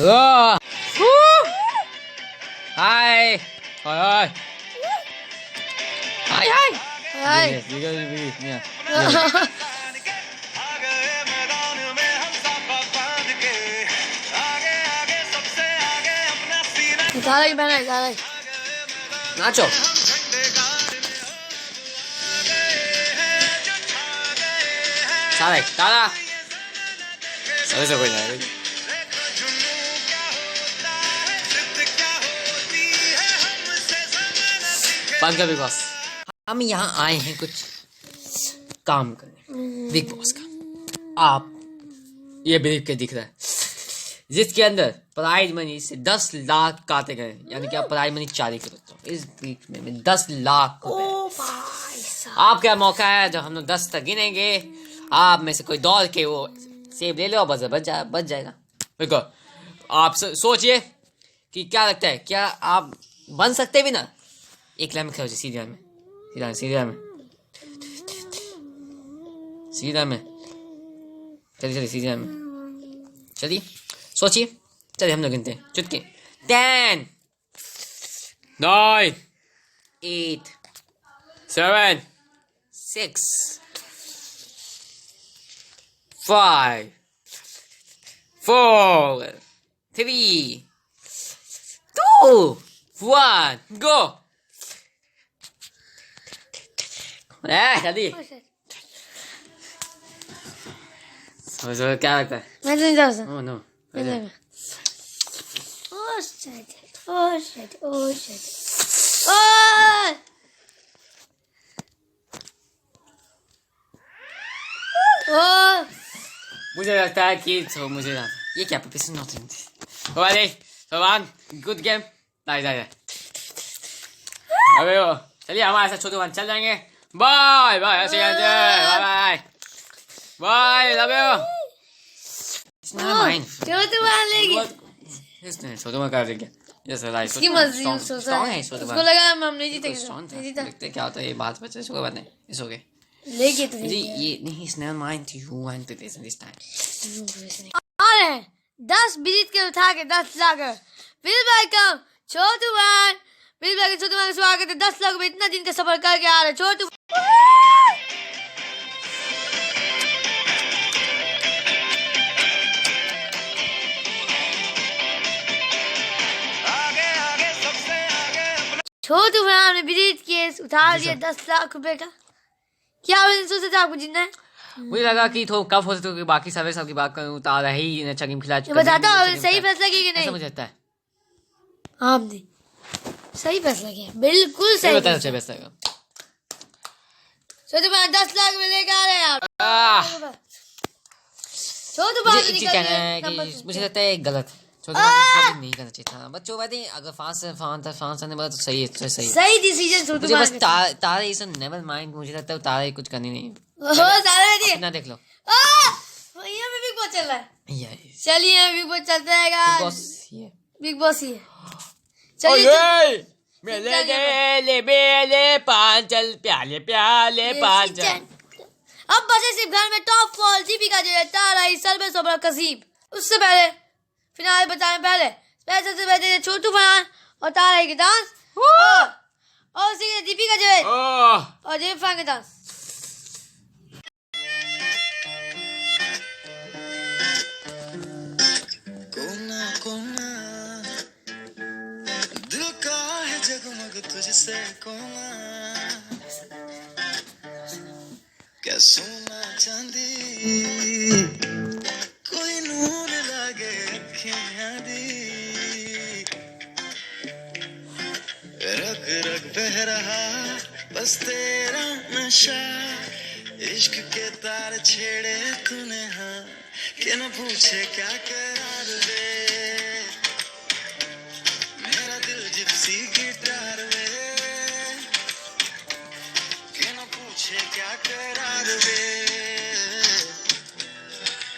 Hello. Hi. Hi. Hi. Hi. Hi. Yeah. Zara की बहन है Zara. नाचो. सारे तारा. अरे सब कोई नहीं. पंखा बिग बॉस. हम यहाँ आए हैं कुछ काम करने बिग बॉस का. आप ये बिलीव के दिख रहा है जिसके अंदर प्राइज मनी से 10 लाख काटे गए, यानी कि आप प्राइज मनी जारी कर सकते हो. इस वीक में 10 लाख आपका मौका है. जब हम लोग 10 तक गिनेंगे आप में से कोई दौड़ के वो सेब ले लो, बस बच जाएगा. देखो आप सोचिए कि क्या लगता है, क्या आप बन सकते भी ना. एक लाइन में खड़े हो जाइए, सीधा में चलिए सीधा में चलिए. सोचिए. चलिए हम लोग गिनते हैं चुटके. 10 9 8 7 6 5 4 3 2 1 go. जल्दी. क्या लगता है? मैं नहीं जा सकता. Oh no. Oh shit. Oh. मुझे लगता है कि मुझे ये क्या प्रोफेशनल नोट है. वाले सवान गुड गेम. नहीं अबे वो चलिए हमारे साथ छोटे चल जाएंगे. Bye bye bye bye love you. छोटे कर देंगे जैसे लाइफ इसकी मर्जी उसको लगा हम नहीं जीतेंगे. देखते क्या होता है. ये बात बचे इसको बात नहीं. इस हो गए लेके तो जी. ये नहीं इस never mind you want to this time. आ रहे हैं 10 बिलीट के उठा के 10 lakh. Welcome Chhotu one. Chhotu one स्वागत है. 10 लाख में इतना दिन का सफर करके आ रहे छोटू. छोटू वन ने बिलीट केस उठा लिया 10 लाख रुपए का. क्या सोचा था आपको जितना है? मुझे लगा कि थोड़ा कफ हो सकते हो. बाकी सारे सब की बात करूं तो आधा ही अच्छा गेम खिला चुका. बताता हूं सही फैसला किया कि नहीं. मुझे लगता है आपने सही फैसला किया. बिल्कुल सही फैसला. छोटू भाई 10 लाख में लेके आ रहे हैं आप. छोटू भाई मुझे लगता है गलत. नहीं करना चाहिए था बच्चों. बात अगर फांस आने वाला तो सही डिसीजन छोटू मुझे बस तारे इस नेवर माइंड. मुझे लगता है तारे कुछ करनी नहीं. अपना देख लो. यहाँ पे बिग बॉस चल रहा है. चलिए बिग बॉस चलता है. बिग बॉस ही है. चलिए मेले पांचल प्याले पांचल. अब बचे सिर्फ घर में टॉप फॉल जीपी का जो है तारा सर्वे सोबरा कसीब. उससे पहले फिनाले बताने पहले सबसे पहले छोटू फरहान और तारा के डांस और उसी के दीपिका जो है और जेब फान के डांस. दिल का है जगमग तुझसे कोना क्या सोना चांदी कोई नूर लागे अखियां दी. रग रग बह रहा बस तेरा नशा. इश्क के तार छेड़े तूने हाँ कि न पूछे क्या करार वे. मेरा दिल जिप्सी गिटार वे कि न पूछे क्या करार वे.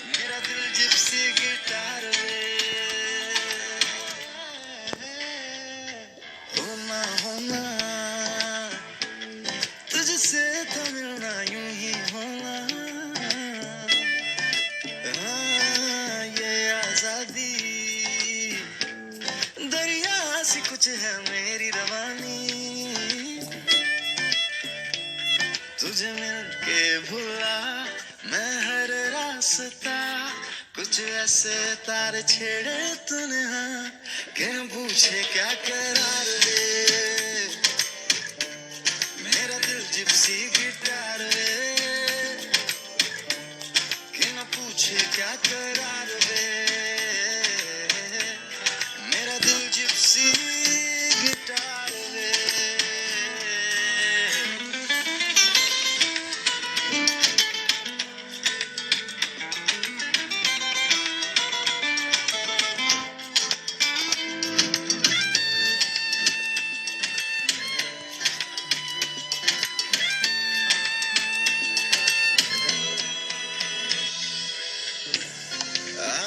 मेरा दिल जिप्सी गिटार वे. होना तुझसे तो मिलना यूं ही होना. हाँ, ये आजादी सी कुछ है मेरी रवानी, तुझे मिलके भूला मैं हर रास्ता, कुछ ऐसे तार छेड़े तूने हाँ, कि न पूछे क्या करार दे, मेरा दिल जिप्सी गिटार वे, कि न पूछे क्या करार दे, मेरा दिल जिप्सी गिटार वे।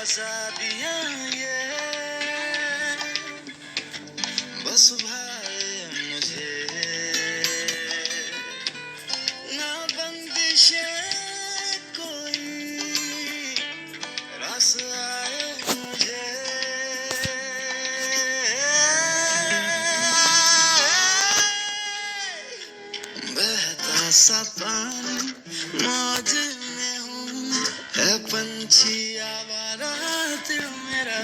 आजादियाँ ये बस भाए मुझे, ना बंदिशें कोई रास आए मुझे, बहता सा पानी मौज में हूँ, है पंछी आवारा दिल मेरा,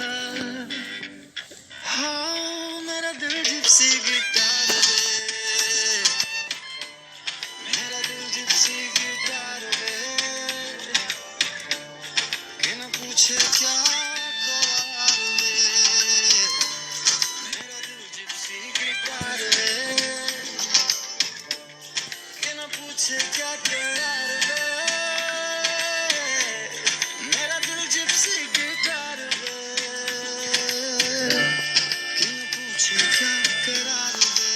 हाँ मेरा दिल जिप्सी गिटार वे, मेरा दिल जिप्सी गिटार वे, कि न पूछे क्या करार वे, मेरा दिल जिप्सी गिटार वे, कि न पूछे क्या करार वे, मेरा दिल जिप्सी गिटार वे, कि न पूछे क्या करार वे,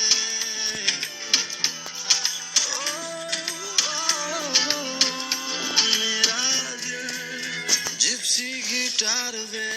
मेरा दिल जिप्सी गिटार वे।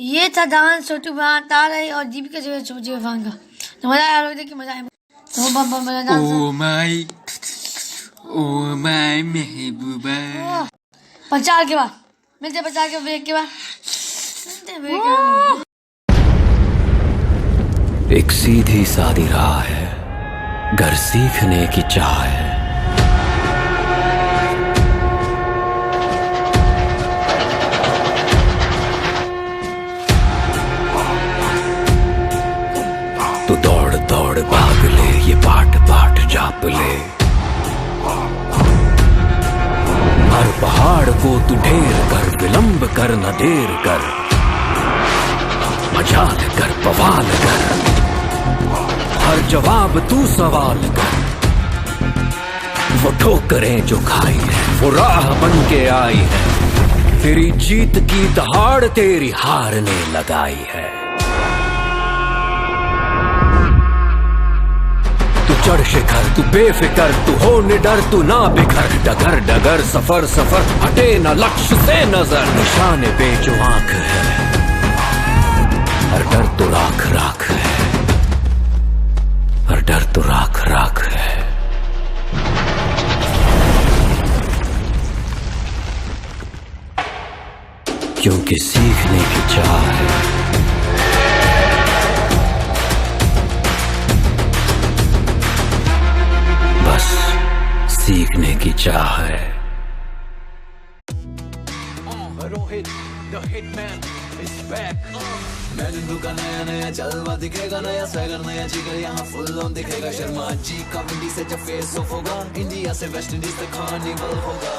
ये था डांस छोटू फरहान, तारई और दीपिका जो है छोटे फरहान का। तो मजा आया, लोग देखिए मजा आया। तो मजा डांस। ओ माय महबूबा। प्रचार के बाद मिलते, प्रचार के ब्रेक के बाद मिलते हैं, ब्रेक के बाद। एक सीधी सादी राह है, घर सीखने की चाह है। तो दौड़ दौड़ भाग ले, ये बाट बाट जाप ले। हर पहाड़ को तू ढेर कर, विलंब कर न देर कर। मजाल कर, बवाल कर, हर जवाब तू सवाल कर। वो ठोकरें जो खाई है, वो राह बन के आई है। तेरी जीत की दहाड़ तेरी हार ने लगाई है। तू चढ़ शिखर, तू बेफिकर, तू हो निडर, तू ना बिखर। डगर डगर, सफर सफर, हटे न लक्ष्य से नजर। निशाने पे जो आंख है, हर डर तो राख राख है, हर डर तो राख राख है। क्योंकि सीखने की चाह है, बस सीखने की चाह है। Rohit the hitman is back. Magic का नया नया जलवा दिखेगा, नया स्वैगर नया जिगर यहाँ फुल ऑन दिखेगा। शर्मा जी का विंडी से जब फेस ऑफ होगा, इंडिया से वेस्ट इंडीज तक कार्निवल होगा।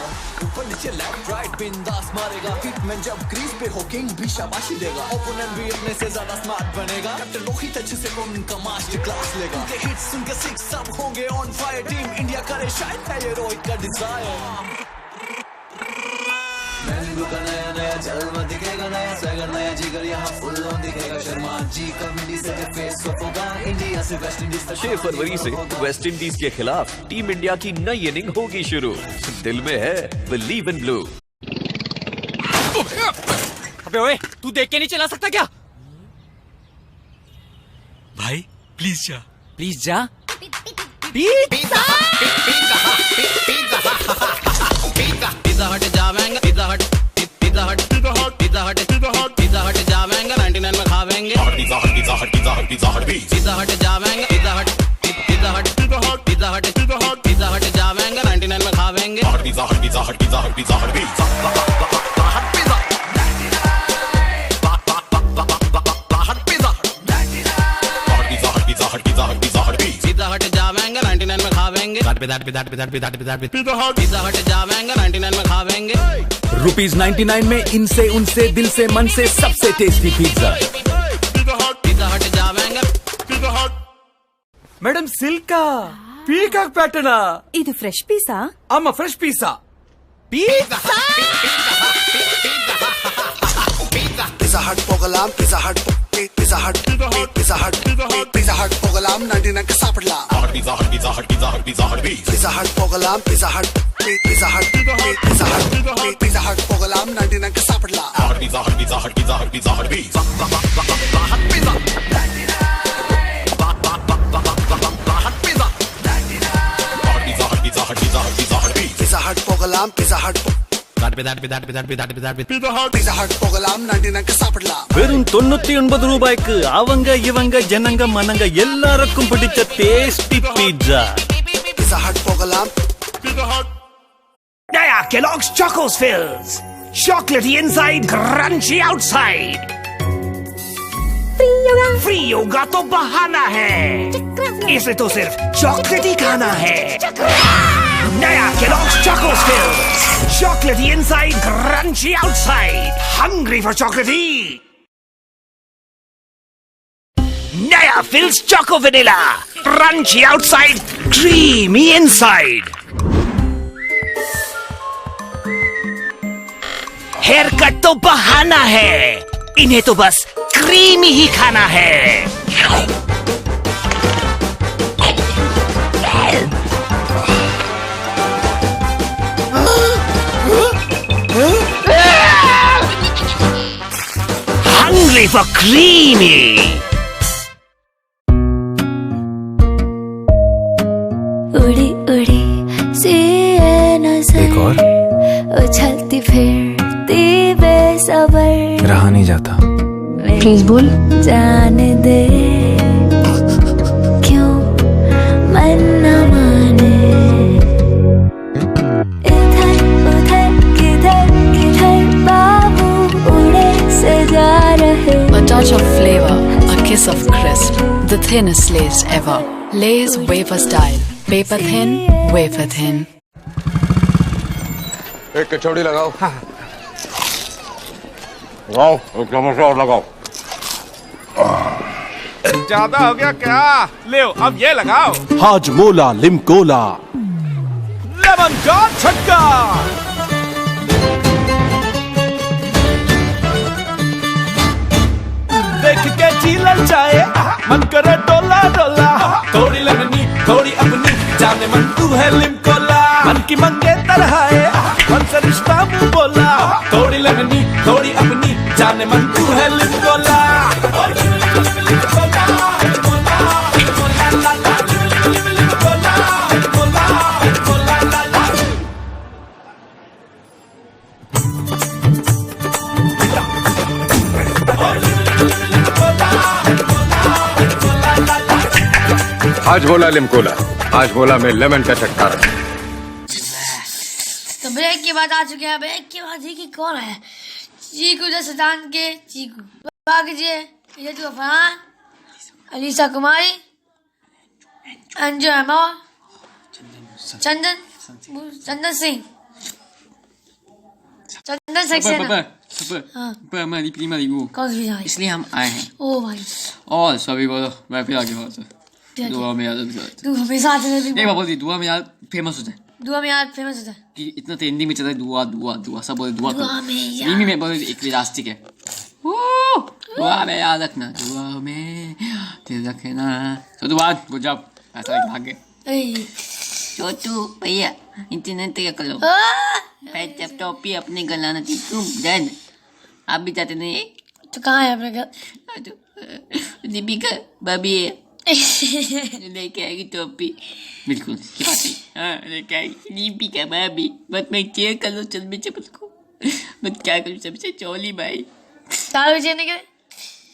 ऊपर नीचे लेफ्ट राइट बिंदास मारेगा, हिटमैन जब क्रीज पे हो किंग भी शाबाशी देगा। ओपोनेंट भी अपने से ज्यादा स्मार्ट बनेगा, कैप्टन रोहित अच्छे से उनका मास्टर क्लास लेगा। उनके हिट्स उनके सिक्स सब होंगे ऑन फायर, टीम इंडिया करे शायद है ये रोहित का डिजायर। का नया नया जलवा दिखेगा, नया स्वैगर नया जिगर यहाँ फुल ऑन दिखेगा। शर्मा जी का विंडी से जब फेस ऑफ होगा, इंडिया से वेस्ट इंडीज तक। 6 फरवरी से वेस्ट इंडीज के खिलाफ टीम इंडिया की नई इनिंग होगी शुरू। दिल में है बिलीव इन ब्लू। अबे ओए, तू देख के नहीं चला सकता क्या? भाई प्लीज जा, प्लीज जा। पिज़्ज़ा हट जावेंगे, पिज़्ज़ा हट, पिज़्ज़ा हट, पिज़्ज़ा हट, पिज़्ज़ा हट, पिज़्ज़ा हट जावेंगे, 99 में खावेंगे। पिज़्ज़ा हट पिज़्ज़ा हट पिज़्ज़ा हट पिज़्ज़ा हट पिज़्ज़ा हट जावेंगे, पिज़्ज़ा हट, पिज़्ज़ा हट, पिज़्ज़ा हट, पिज़्ज़ा हट जावेंगे, 99 में खावेंगे। पिज़्ज़ा हट पिज़्ज़ा हट पिज़्ज़ा हट पिज़्ज़ा हट पिज़्ज़ा हट जावेंगे, 99 में खावेंगे। पिज़्ज़ा हट जावेंगे, 99 में खावेंगे। ₹99 में इनसे उनसे दिल से मन से सबसे टेस्टी पिज्जा। पिज़्ज़ा हट जावेंगे। Madam ಸಿಲ್ಕಾ peacock ಪ್ಯಾಟರ್ನಾ? ಇದು ಫ್ರೆಶ್ ಪೀಸಾ? ಅಮ್ಮ fresh Pisa. Pizza Hut పోగలాం, Pizza Hut Pizza Hut Pizza Hut Pizza Hut పోగలాం 99 కి సాపడలాం. Pizza Hut Pizza Hut Pizza Hut Pizza Hut Pizza Hut పోగలాం, Pizza Hut Pizza Hut Pizza Hut Pizza Hut పోగలాం 99 కి సాపడలాం. Pizza Hut Pizza Hut Pizza Hut Pizza Hut Pizza Pizza Hut పోగలాం, Pizza Hut Pizza Hut போகலாம் 99 க்கு சாப்பிடலாம். வெறும் 99 ரூபாய்க்கு அவங்க இவங்க ஜனங்க மனங்க எல்லாருக்கும் பிடிச்ச டேஸ்டி பீட்சா. Pizza Hut போகலாம். नया Kellogg's Chocos Fills, chocolatey inside, crunchy outside. Free होगा तो बहाना है, इसे तो सिर्फ चॉकलेट ही खाना है. नया Kellogg's Chocos Fills, chocolatey inside, crunchy outside. Hungry for chocolatey? नया Fills Choco Vanilla, crunchy outside, creamy inside. Hair cut तो बहाना है, इन्हें तो बस क्रीमी ही खाना है. hungry for creamy. उड़ी उड़ी सी ये नजर, एक और उछलती फिरती बेसबर, रहा नहीं जाता। प्लीज बोल। जाने दे क्यों मन न माने, इधर उधर किधर किधर बाबू उड़े से जा रहे। A touch of flavor, a kiss of crisp, the thinnest Lay's ever. Lay's wafer style, paper thin, wafer thin. एक कचौड़ी लगाओ। हाँ। लगाओ, एक चम्मच और लगाओ। ज्यादा हो गया क्या? ले अब ये लगाओ। हाजमोला लिमकोला लेमन का छक्का। देख के चीलल जाए मन करे डोला डोला, थोड़ी लगनी थोड़ी अपनी जाने मन तू है लिमकोला। मन की मंगे तरहाए मन से रिश्ता मुंह बोला, थोड़ी लगनी थोड़ी अपनी जाने मन तू है लिमकोला। आज बोला लिमकोला, आज बोला मैं लेमन का चक्का। तो ब्रेक के बाद आ चुके हैं। ब्रेक के बाद देखिए कौन है। चीकू जसदान के चीकू बागजे, ये तो फरहान, अलीसा कुमारी, अंजू अहमद, चंदन सिंह, चंदन सक्सेना। हाँ। हमारी प्रीमा रिव्यू कौन सी भाई? इसलिए हम आए हैं। ओ भाई और सभी को मैं फिर आगे बहुत दुआ में याद तू हमेशा आते रहती नहीं बोलती दुआ में याद फेमस हो जाए। दुआ में याद फेमस होता है कि इतना तो हिंदी में चलता है दुआ दुआ दुआ सब बोले दुआ दुआ में याद। रीमी में बोले एक विरासतिक है दुआ में याद रखना, दुआ में याद रखना। तो दुआ गुड जॉब। ऐसा भाग गए छोटू भैया इंटरनेट क्या कर लो। जब टॉपी अपने गलाना थी तुम डन। आप भी जाते नहीं? तो कहाँ है अपने घर? दीपिका भाभी है लेके आएगी टोपी। बिल्कुल लेके आएगी दीपिका भाभी। बस मैं चेयर कर लो चल में चपल को बस क्या करूँ सबसे चौली भाई ताल बजाने के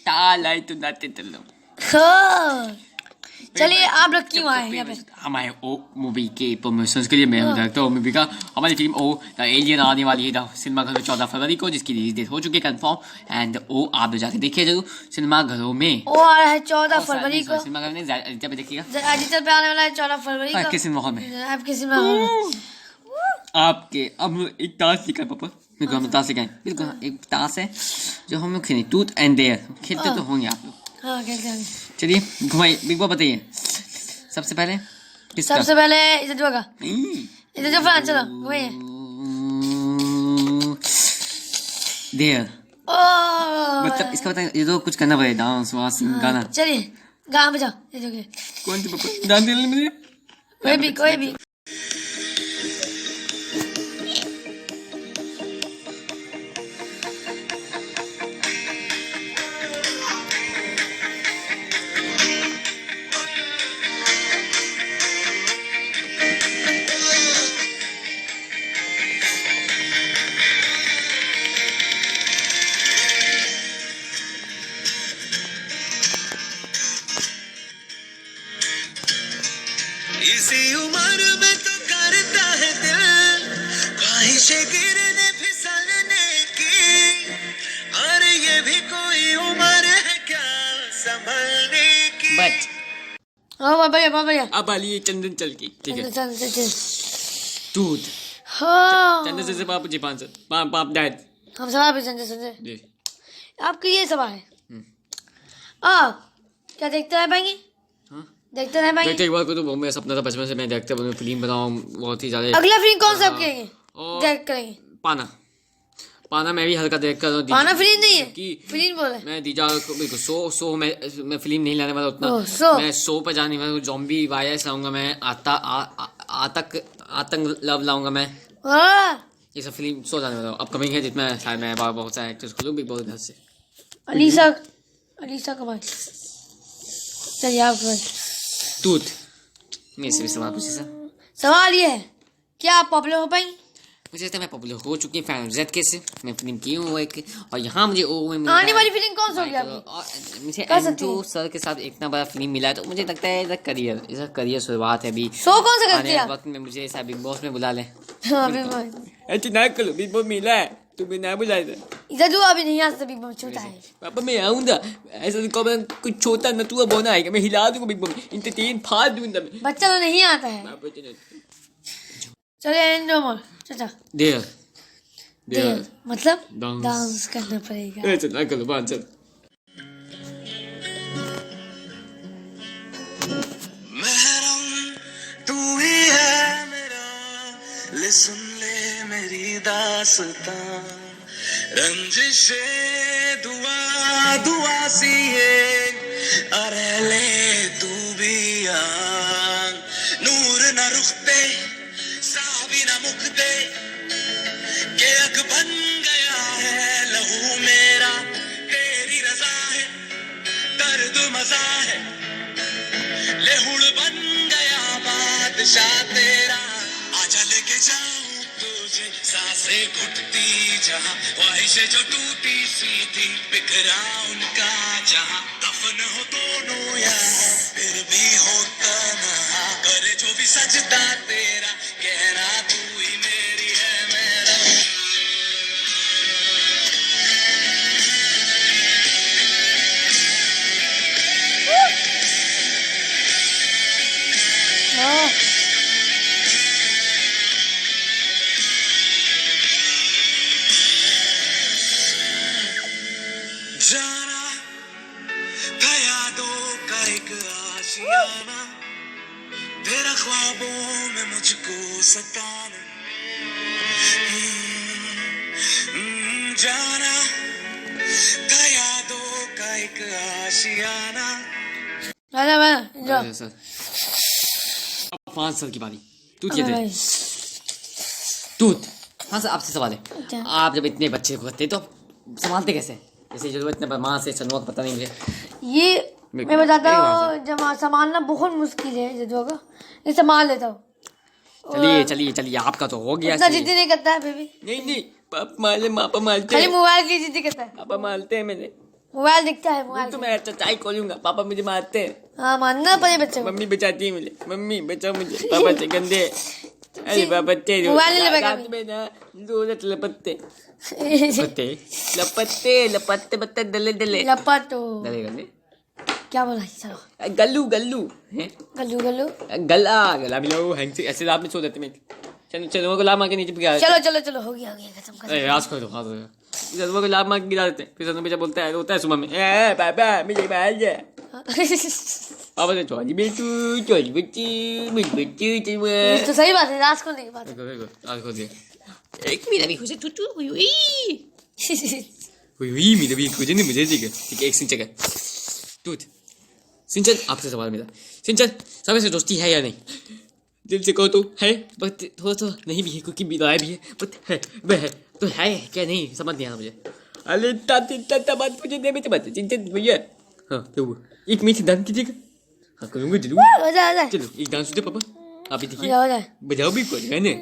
ताल आए तो नाते चल लो। चलिए आप लोग क्यों आए यहाँ पे? हमारे ओ मूवी के प्रमोशंस के लिए मैं डायरेक्टर हूँ मूवी का। हमारी फिल्म ओ द एलियन आने वाली है सिनेमा घर में 14 फरवरी को, जिसकी रिलीज डेट हो चुकी है कंफर्म। एंड ओ आप लोग जाके देखिए जरूर सिनेमा घरों में। ओ आ रहा है 14 फरवरी को सिनेमा घर में जब देखिएगा डिजिटल पे आने वाला है 14 फरवरी को आपके सिनेमा हॉल में। आपके सिनेमा हॉल में आपके अब एक ताश सिखाए पापा। बिल्कुल हम ताश सिखाएं। बिल्कुल एक ताश है जो हम लोग खेलें टूथ एंड डेयर। खेलते तो होंगे आप लोग। हाँ खेलते हैं। चलिए घुमाइए बिग बॉस बताइए सबसे पहले किसका? सबसे पहले इधर जो फरहान चलो घुमाइए। देयर मतलब इसका बताइए ये तो कुछ करना पड़ेगा डांस वांस गाना। चलिए गाना बजाओ। ये जो कौन सी पापा डांस करने में कोई भी इसी उम्र में तो करता है दिल ख्वाहिशें गिरने फिसलने की, और ये भी कोई उम्र है क्या संभलने की। हाँ भैया अब आलिए चंदन चल की ठीक है। चल दूध चंदन से बाप जी 500 बाप डैड हम सवाल पे संजय आपकी ये सवाल है। क्या देखते रह पाएंगे? देखते रह पाएंगे। देखते एक बार को तो मेरा सपना था बचपन से मैं देखते बनूं फिल्म बनाऊं बहुत ही ज्यादा। अगला फिल्म कौन सा आपके देख करेंगे? पाना मैं भी हल्का देख कर। पाना फिल्म नहीं है कि फिल्म बोले। मैं दीजा बिल्कुल सो मैं फिल्म नहीं लाने वाला उतना। मैं शो पर जाने वाला जॉम्बी वायरस लाऊंगा मैं। आतंक लव लाऊंगा मैं। ये सब फिल्म शो जाने वाला अपकमिंग है जिसमें शायद मैं बहुत सारे एक्टर्स को बिग बॉस घर से अलीसा कमाल। चलिए आप दूध मेरे से भी सवाल पूछे सर। सवाल ये है, क्या आप पॉपुलर हो पाएंगे? मुझे लगता है मैं पॉपुलर हो चुकी हूँ फैन जेड के से। मैं फिल्म की हूँ एक, और यहाँ मुझे आने वाली फिल्म कौन सी होगी आपकी? मुझे एंड्रू सर के साथ इतना बड़ा फिल्म मिला है, तो मुझे लगता है इसका करियर शुरुआत है अभी। शो कौन सा करती है? आने वक्त में मुझे ऐसा बिग बॉस में बुला लें। हाँ बिग बॉस। ऐसे ना करो, बिग बॉस मिला है तुम्हें ना बुलाया। इधर जो अभी नहीं आ सकता, बिग बॉस छोटा है। पापा मैं आऊंगा, ऐसा नहीं कहूँ कुछ छोटा नटुआ बोना आएगा, मैं हिला दूंगा बिग बॉस, इंटरटेन फाड़ दूंगा मैं। बच्चा तो नहीं आता है। चलिए एंड्रो मोर चाचा। देर मतलब डांस करना पड़ेगा। ऐसा ना करो बात चल। तू ही है मेरा, ले सुन ले मेरी दास्तां, रंजिशे दुआ सी है, अरे ले तू भी आ, नूर न रुखते साबी न मुखते, के अग बन गया है लहू मेरा, तेरी रजा है दर्द मजा है, लेहुड़ बन गया बादशाह तेरा, आजा लेके जाऊं तुझे सांसें घुटती जहां, ख्वाहिशें जो टूटी सीधी बिखरा उनका जहां, दफन हो दोनों यहाँ फिर भी हो तन्हा, करे जो भी सजदा तेरा, कहना तू ही मेरी है मेरा। जाना था यादों का एक आशियाना, तेरा ख्वाबों में मुझको सताना, जाना था यादों का एक आशियाना। सर अब 5 साल की बारी तूत ये दे तूत। हाँ सर आपसे सवाल है, आप जब इतने बच्चे को करते तो संभालते कैसे? जैसे जरूरत इतने बदमाश है चंदुआ का पता नहीं मुझे। ये मैं बताता हूँ, जब संभालना बहुत मुश्किल है जदुआ का, ये संभाल लेता हूँ। चलिए आपका तो हो गया। जिद्दी नहीं करता है बेबी। नहीं पापा मारते खाली मोबाइल की जिद्दी करता है। पापा मारते हैं मैंने, मोबाइल दिखता है मोबाइल तो मैं चाचाई खोलूंगा, पापा मुझे मारते हैं। हाँ मानना पड़े बच्चे को। मम्मी बचाती है मुझे, मम्मी बचाओ मुझे पापा से गंदे। अरे पापा तेरे मोबाइल ले रात में ना रोज लपत्ते लपत्ते दले लपटो गले क्या बोला? चलो गल्लू गला मिलो हैंग से ऐसे रात में सो जाते मैं। चलो को लाभ मार के नीचे गिरा। चलो हो गया खत्म कर। आज कर दो चलो को लाभ मार के गिरा देते हैं, फिर बेचा बोलता है रोता है सुबह में, पापा मुझे मार जा। पापा से चोरी तो सही बात है, आज को नहीं बात आज को दे एक मेरा भी खुशी टूटू हुई मेरा भी खुशी नहीं मुझे। ठीक है एक सिंचन टूट सिंचन आपसे सवाल मेरा। सिंचन समय से दोस्ती है या नहीं? दिल से कहो तो है, बट थोड़ा तो नहीं भी है क्योंकि बिलाया भी है, बट है वह है तो है क्या नहीं समझ नहीं आया मुझे। अरे बात मुझे नहीं बता सिंचन भैया। हाँ तो एक मीठी डांस कीजिएगा। हाँ करूँगा जरूर। चलो एक डांस दे पापा, आप भी देखिए बजाओ भी कोई है ना।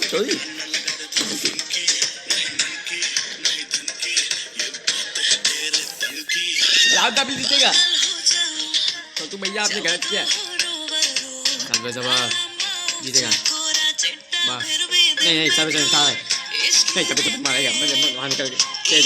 सॉरी लाभ भी जीतेगा तो तू भैया आपने गलत किया। जीतेगा नहीं सब नहीं कभी मारेगा वहाँ निकल के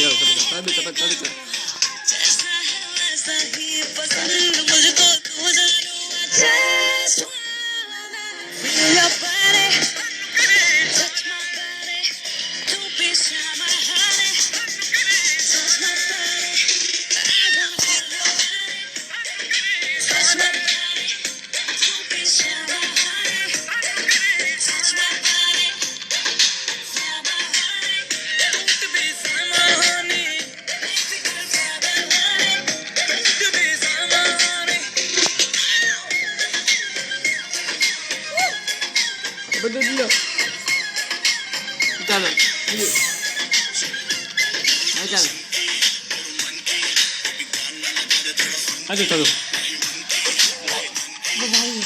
Aduh, tahu.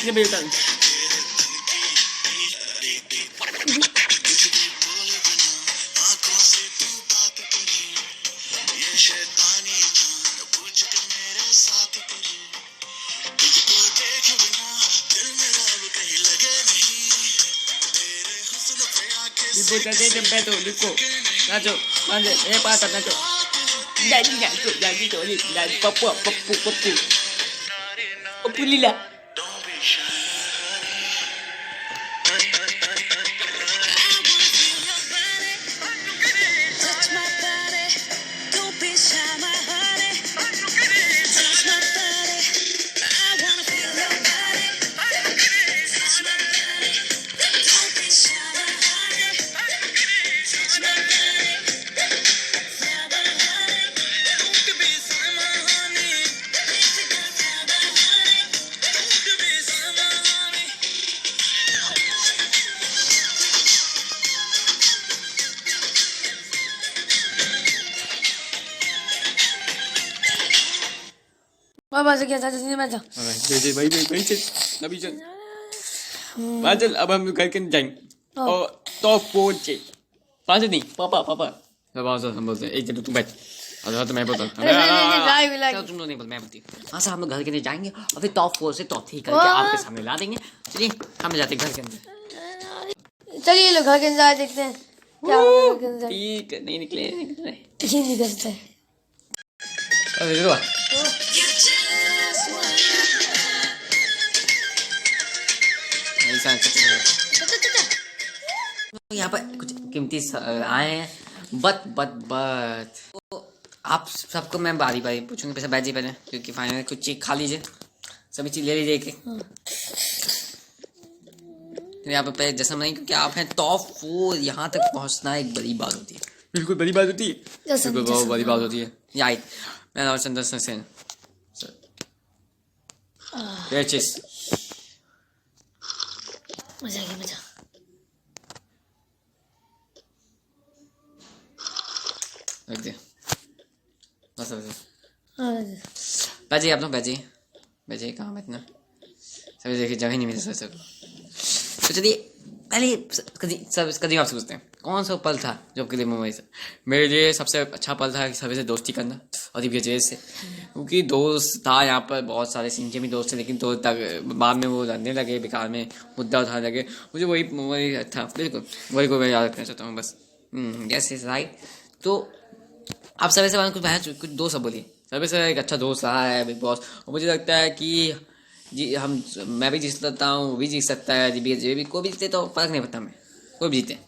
Ini betul. Ibu tadi sampai tu, Liko. Najo, mana? Patah najo. Jadi tu, jadi papu. Papu lila. बाबा से क्या था जिसने मैं था भाई चल अभी चल चल अब हम घर के जाएंगे और टॉप 4 चाहिए 5 नहीं पापा हम बोलते हैं एक जन तू बैठ और तो मैं बोलता हूँ तुम लोग नहीं बोल मैं बोलती हूँ हाँ सर हम लोग घर के अंदर जाएंगे और फिर टॉप 4 से टॉप 3 करके आपके सामने ला देंगे चलिए हम जाते घर के अंदर चलिए लोग घर के अंदर देखते हैं क्या घर के अंदर ठीक नहीं निकले ये निकलते हैं अरे यहाँ पर कुछ कीमती आए हैं बट आप सबको मैं बारी पूछूंगी पैसा बैठिए पहले क्योंकि फाइनल कुछ चीज खा लीजिए सभी चीज ले लीजिए कि यहाँ पर पहले जैसा नहीं क्योंकि आप हैं टॉप 4 यहाँ तक पहुँचना एक बड़ी बात होती है बिल्कुल बड़ी बात होती है बिल्कुल बहुत बड़ी बात होती है यार मैं नाम चंदन सेन मजा आ गया मजा रख दे बस बैठिए आप लोग बैठिए कहाँ बैठना सभी देखिए जगह नहीं मिल सकता तो चलिए पहले कभी आपसे पूछते हैं कौन सा पल था जो आपके लिए मुंबई से मेरे लिए सबसे अच्छा पल था कि सभी से दोस्ती करना और दीपिका जैज से क्योंकि दोस्त था यहाँ पर बहुत सारे सिंचे भी दोस्त थे लेकिन तो तक बाद में वो लड़ने लगे बेकार में मुद्दा उठाने लगे मुझे वही था बिल्कुल वही को मैं याद रखना चाहता हूँ बस यस इज राइट तो आप सभी से कुछ दोस्त सब बोलिए सभी से एक अच्छा दोस्त रहा है बिग बॉस और मुझे लगता है कि जी मैं भी जीत सकता हूँ वो भी जीत सकता है दीपिका जैज भी कोई भी जीते तो फर्क नहीं पड़ता मैं कोई भी जीते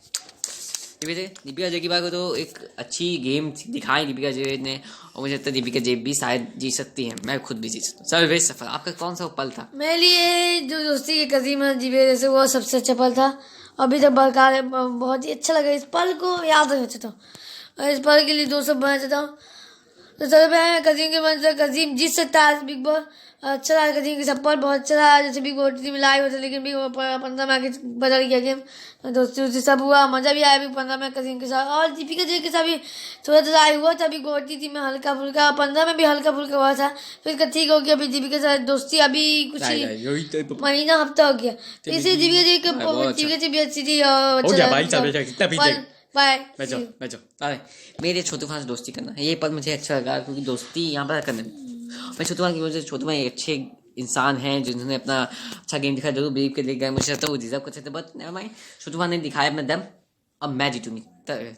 दीपिका जैज की बात को तो एक अच्छी गेम दिखाई दीपिका जैज ने और मुझे लगता है दीपिका जैज भी शायद जीत सकती है मैं खुद भी जीत सकता हूँ सर्वे सफल आपका कौन सा पल था मेरे लिए जो दोस्ती के कदीम दीपिका जैज वो सबसे अच्छा पल था अभी तक बरकरार है बहुत ही अच्छा लगा इस पल को याद रखना चाहता हूँ और इस पल के लिए दोस्त बनाना चाहता हूँ तो चलो मैं कदीम के मन से कदीम जीत सकता है बिग बॉस अच्छा रहा कदीम के सब पल बहुत अच्छा रहा जैसे बिग बॉस में लाइव होता लेकिन बिग 15 में बदल गया गेम दोस्ती सब हुआ मजा भी आया बिग 15 में कदीम के साथ और दीपिका जैज के साथ भी थोड़ा लाइव हुआ था बिग गोटी थी में हल्का फुल्का 15 में भी हल्का फुल्का हुआ था फिर ठीक हो गया अभी दीपिका के साथ दोस्ती अभी कुछ महीना हफ्ता हो गया इसलिए दीपिका जैज भी अच्छी थी और बाय मेरे छोटू भाई से दोस्ती करना ये पल मुझे अच्छा लगा क्योंकि दोस्ती यहाँ पर करना मैं छोटू भाई की वजह से छोटू भाई अच्छे इंसान हैं जिन्होंने अपना अच्छा गेम दिखाया जरूर बिलीव के लिए गए मुझे लगता है वो डिजर्व करते थे बट नेवर माइंड छोटू भाई ने दिखाया अपना दम अब मैं जीतूंगी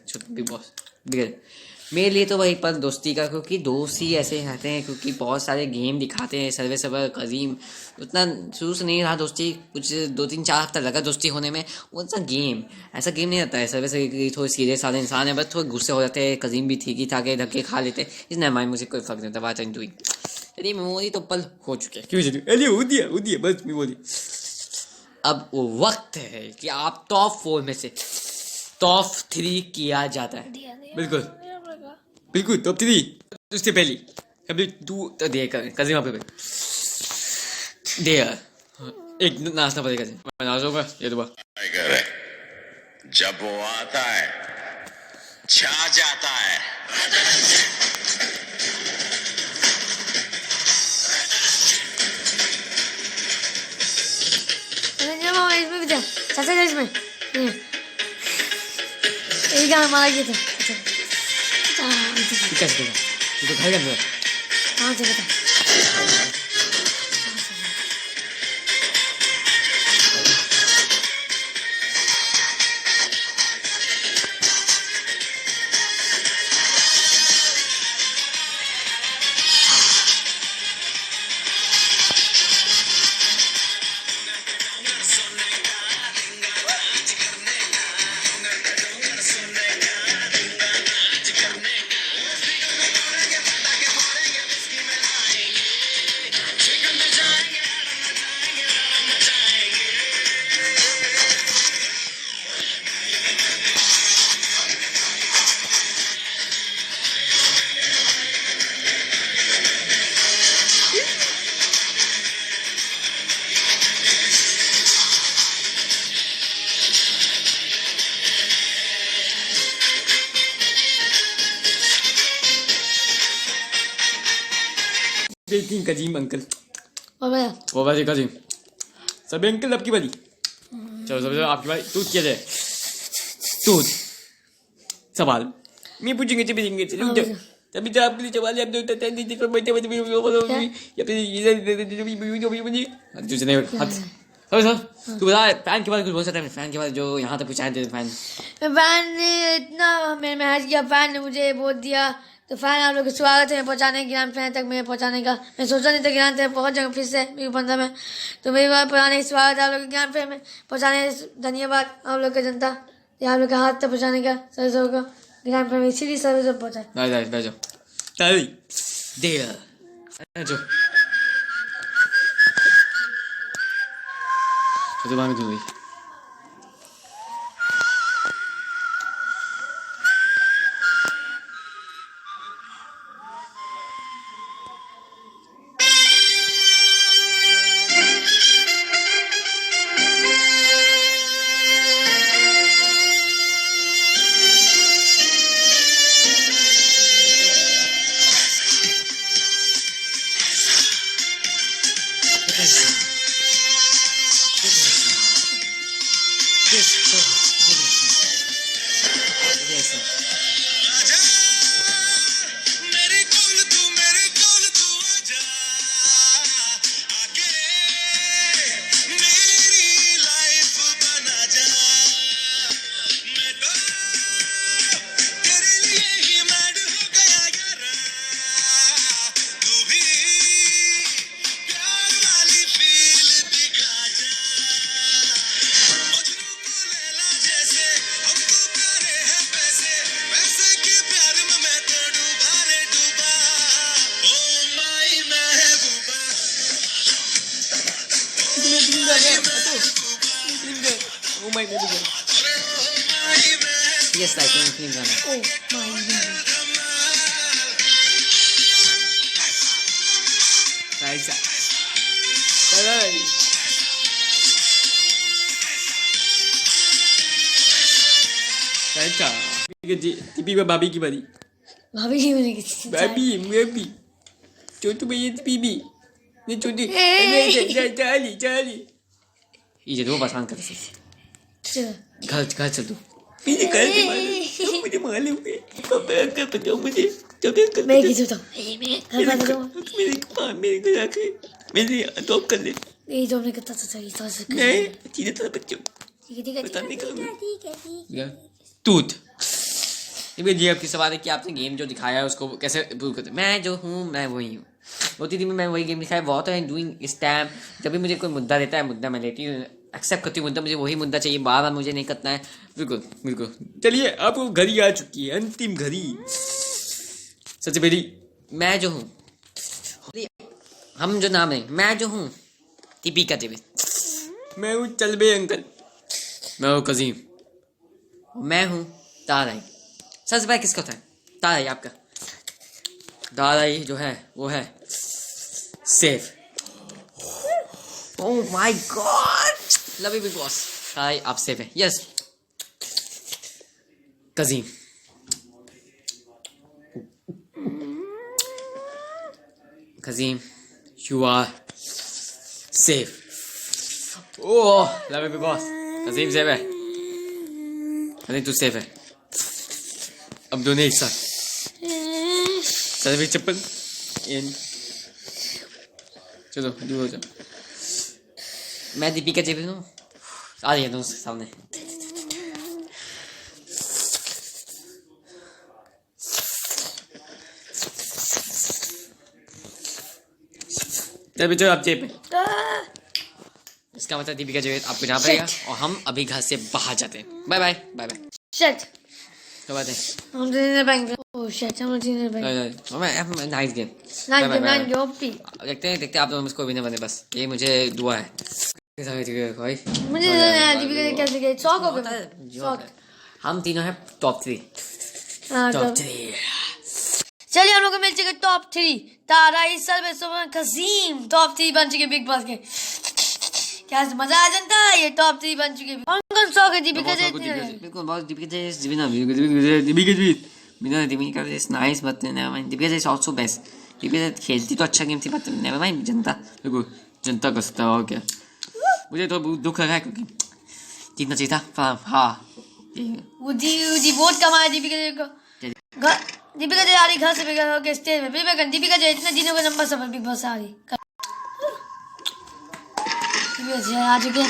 छोटू बिग बॉस बिगड़ मेरे लिए तो वही पल दोस्ती का क्योंकि दोस्त ही ऐसे रहते हैं क्योंकि बहुत सारे गेम दिखाते हैं सर्वे सबर कजीम उतना शुरू से नहीं रहा दोस्ती कुछ 2-3-4 हफ्ता लगा दोस्ती होने में वो इतना गेम ऐसा गेम नहीं रहता है सर्वे से थोड़े सीरियस वाले इंसान है बस थोड़े गुस्से हो जाते हैं कजीम भी ठीक ही था के धक्के खा लेते इस नहीं माइंड मुझे कोई फर्क नहीं होता बात एंड डूइंग चलिए मेमोरी तो पल हो चुके हैं क्यों चलिए हो दिया बस मेमोरी अब वो वक्त है कि आप टॉप 4 में से टॉप 3 किया जाता है बिल्कुल टॉप 3 उससे पहले कभी तू तो दे कजिन आप दे एक नाचना पड़ेगा मैं नाचूंगा ये दुआ जब वो आता है छा जाता है चाचा जा इसमें यही गाना हमारा ये था। कैसे तू तो घर के अंदर हाँ चलो देखिए कजीम अंकल और भैया वो बाजी कजीम सब अंकल आपकी बारी चलो सब आपकी बारी तूत क्या जाए तूत सवाल मैं पूछेंगे जब पूछेंगे रुक जाओ तभी तो आपके लिए सवाल है आप दो तय दीजिए पर बैठे बैठे या फिर ये तुझे नहीं हाथ सर तू बता फैन के बारे कुछ बोल सकता है फैन के बारे जो यहाँ तक पहुँचाए थे फैन ने इतना मेरे मैच किया फैन ने मुझे बहुत दिया तो फैन आप लोग का स्वागत है पहुँचाने ग्राम फैन तक मैं पहुँचाने का मैं सोचा नहीं था ग्राम तक पहुँच जाऊँगा फिर से मेरे बंदा में तो मेरी बात पुराने स्वागत है आप लोग ग्राम फैन में पहुँचाने धन्यवाद आप लोग का जनता आप लोग का हाथ तक पहुँचाने का सर सब का ग्राम फैन में इसीलिए सर्विस सब पहुँचाए बैठो जो तो मांग दूंगी Yes, I can clean Ghana. Oh my God. Salsa. Salsa. Tipi babi की बारी. भाभी की मैंने किसी babi. छोटू भैया बीबी. ये छोटी. चाली. ये जो पसंद कर सकते. घर चल तू. मुझे कर दे मुझे मालूम है पापा का बताओ मुझे जब मैं किसी बताऊं मेरे को जाके मेरे अडॉप्ट कर ले ये जो हमने कितना सही से नहीं चीजें तो बच्चों ठीक है बता नहीं करूंगा तूत ये जी आपकी सवाल है कि आपने गेम जो दिखाया है उसको कैसे इम्प्रूव करते मैं जो हूँ मैं वही हूँ होती थी मैं वही गेम दिखाया बहुत है डूइंग इस टाइम जब भी मुझे कोई मुद्दा देता है मुद्दा मैं लेती हूँ एक्सेप्ट करती हूँ मुद्दा मुझे वही मुद्दा चाहिए बार बार मुझे नहीं करना है बिल्कुल बिल्कुल चलिए अब घड़ी आ चुकी है अंतिम घड़ी सबसे पहली मैं जो हूँ हम जो नाम है मैं जो हूँ टीपी का टीपी मैं हूँ चलबे अंकल मैं हूँ कजीम मैं हूँ ताराई सबसे पहले किसका होता है ताराई आपका ताराई जो है वो है safe oh my god love you big boss ताराई आप सेफ है yes Kazim Kazim, you are safe. Oh, love you, big boss. Kazim safe है, अरे तू सेफ है। अब दोनों एक साथ सर भी चप्पल चलो दूर हो जाओ। मैं दीपिका चेपी हूँ, आ रही है दोनों सामने। चल आप चेप, इसका मतलब दीपिका जो आपको जाना पड़ेगा और हम अभी घर से बाहर जाते हैं। Bye bye bye bye. Shit, क्या बात है? हम डिनर पाएंगे। ओह शिट, हम डिनर पाएंगे। Nice game. देखते हैं आप दोनों मुझको विनर बने, बस ये मुझे दुआ है। मुझे दीपिका ने कैसे गए? शॉक हो गया, शॉक। हम तीनों हैं टॉप 3। टॉप 3। चलिए हम लोग को मिल चुके टॉप 3। तारा ईसल में सुमन कसीम टॉप 3 बन चुके बिग बॉस के। क्या मजा आ जाता है, ये टॉप 3 बन चुके। कौन शौक है दीपिका जी? बिल्कुल बहुत Deepika ji Deepika is nice but never mind. Deepika is also best. Deepika खेलती तो अच्छा गेम थी बट नेवर माइंड। जनता देखो, जनता का सत्ता और क्या। मुझे तो दुख लगा क्योंकि जीतना चाहिए था। हाँ उदी वोट कमाया दीपिका जी को। दीपिका जी आ रही घर से बिगड़ के स्टेज में। दीपिका जी इतने दिनों का नंबर सब बिग बॉस आ रही आ चुके।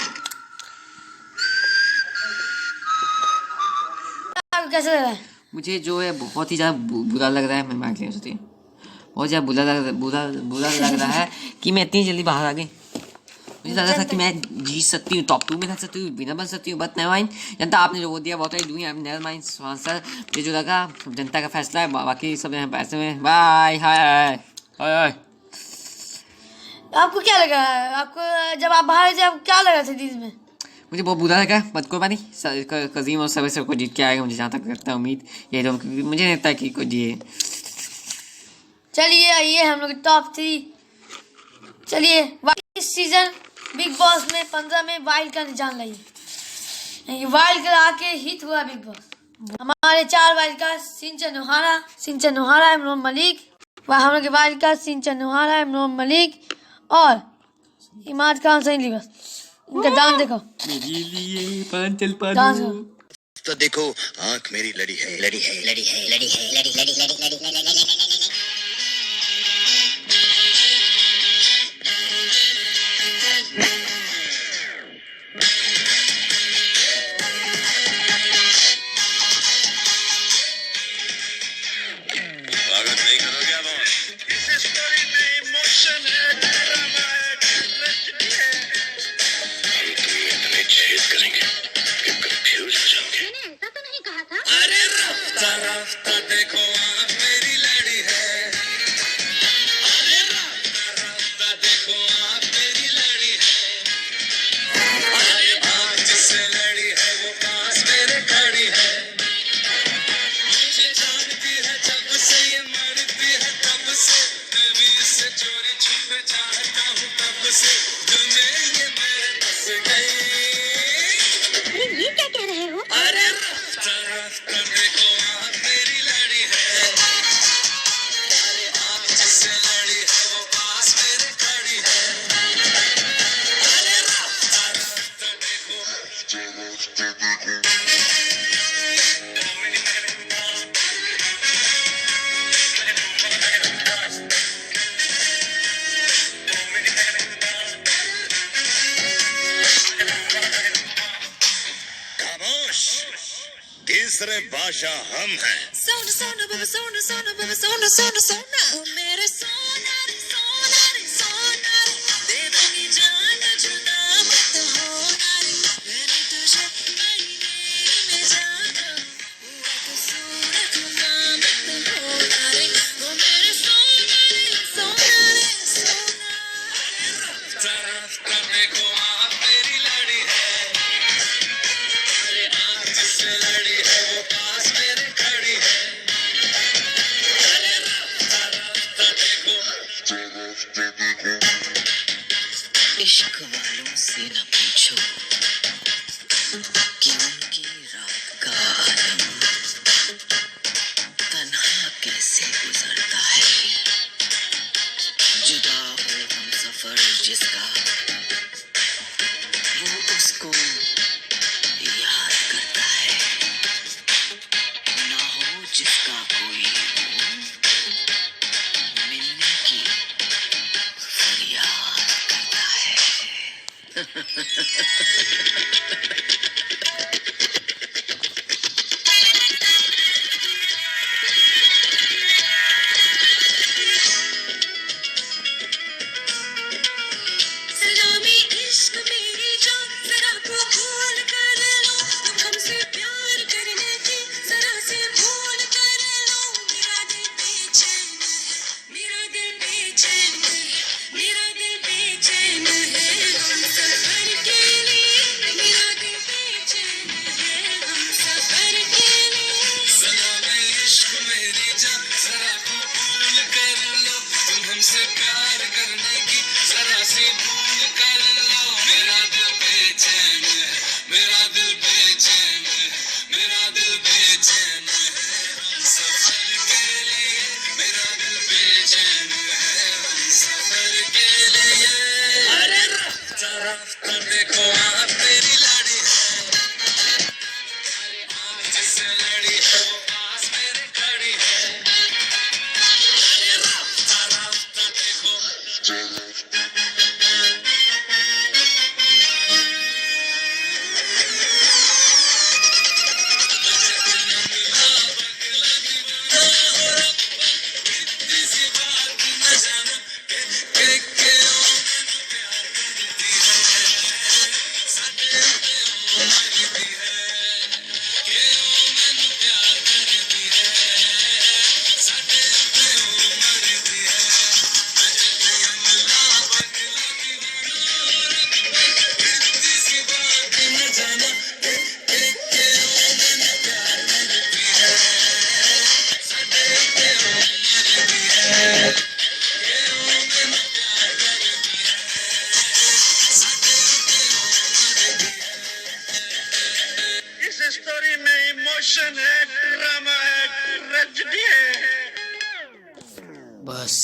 कैसा लग रहा है? मुझे जो है बहुत ही ज़्यादा बुरा लग रहा है। मैं माइक ले सकती हूँ, बहुत ज़्यादा बुरा लग रहा है कि मैं इतनी जल्दी बाहर आ गई। मुझे लगा था कि मैं जीत सकती हूँ, टॉप 2 में रह सकती हूँ, विनर बन सकती हूँ, बट नेवर माइंड। जनता आपने जो दिया बहुत ही दूंगी, नेवर माइंड स्पॉन्सर। मुझे जो लगा जनता का फैसला है, बाकी सब यहाँ पैसे में। बाय हाय हाय। आपको क्या लगा? आपको जब आप बाहर थे आपको क्या लगा था दिल में? मुझे बहुत बुरा लगा, बट कोई बात नहीं। कजीम और सब को जीत के आएगा, मुझे जहाँ तक लगता है उम्मीद ये तो। मुझे नहीं लगता कि कोई दिए। चलिए आइए हम लोग टॉप 3। चलिए इस सीजन बिग बॉस में 15 में वाइल्ड का निशान लाइए। वाइल्ड का आके हिट हुआ बिग बॉस। हमारे 4 वाइल्ड का सिंचन नोहारा, इमरान मलिक। हम लोग के वाइल्ड का सिंचन नोहारा, इमरान मलिक और इमाद खान सही ली। बस इनका डांस देखो, मेरे लिए पांचल डांस तो देखो, आंख मेरी लड़ी है, लड़ी है, लड़ी है, लड़ी है, लड़ी लड़ी लड़ी लड़ी। तीसरे बादशाह हम हैं। सोना सोना बाबा सोना सोना बाबा सोना सोना सोना मेरे सोना रे सोना रे सोना रे दे दूंगी जान जुदा मत होना रे मैंने तुझे में जाना हुआ कसूर खुदा मत होना रे वो मेरे सोना रे सोना रे सोना तरफ देखो आप मेरी लड़ी है अरे आप जिससे लड़ी है वो पास मेरे खड़ी है अरे देखो इश्क वालों से न पूछो कि उनकी रात का आलम तन्हा कैसे गुजरता है जुदा हो हम सफर जिसका वो उसको प्यार करने की जरा सी भूल कर लो। मेरा दिल बेचैन है, मेरा दिल बेचैन है, मेरा दिल बेचैन है हम सफर के लिए। मेरा दिल बेचैन है हम सफर के लिए। अरे राफ्ता राफ्ता देखो आप तेरी लाड़ी है, जिससे लड़ी है वो पास मेरे खड़ी है। अरे राफ्ता राफ्ता देखो इस स्टोरी में इमोशन है, ड्रामा है, ट्रेजेडी है। बस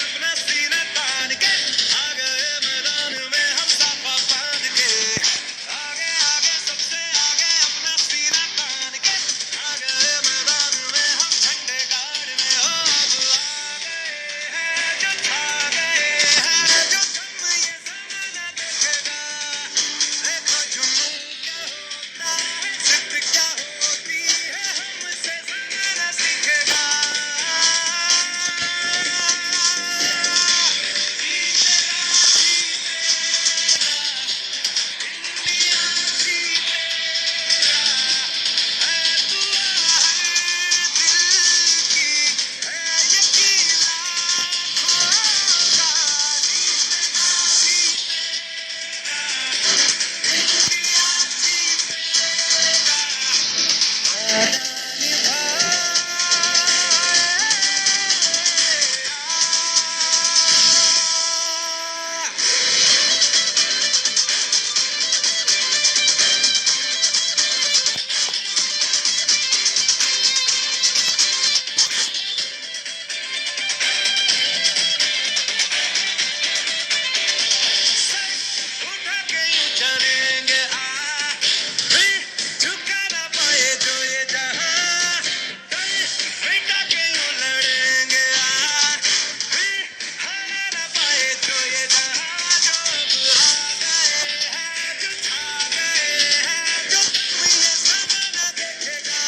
अपना सीना तान के आ गए मैदान में हम साफा बांध के। आगे आगे सबसे आगे अपना सीना तान के आ गए मैदान में हम झंडे गाड़ में। हो अब आ गए हैं जो छा गए हैं, जो दम ये ज़माना देखेगा। देखो जुनून क्या होता है, जिद क्या होती है, हमसे ज़माना सीखेगा। उठा के यूं चलेंगे झुका ना पाए जो ये जहां। मिटा के यूं लड़ेंगे हारा ना पाए जो ये जहां। जो अब आ गए हैं, जो छा गए हैं, जो दम ये ज़माना देखेगा।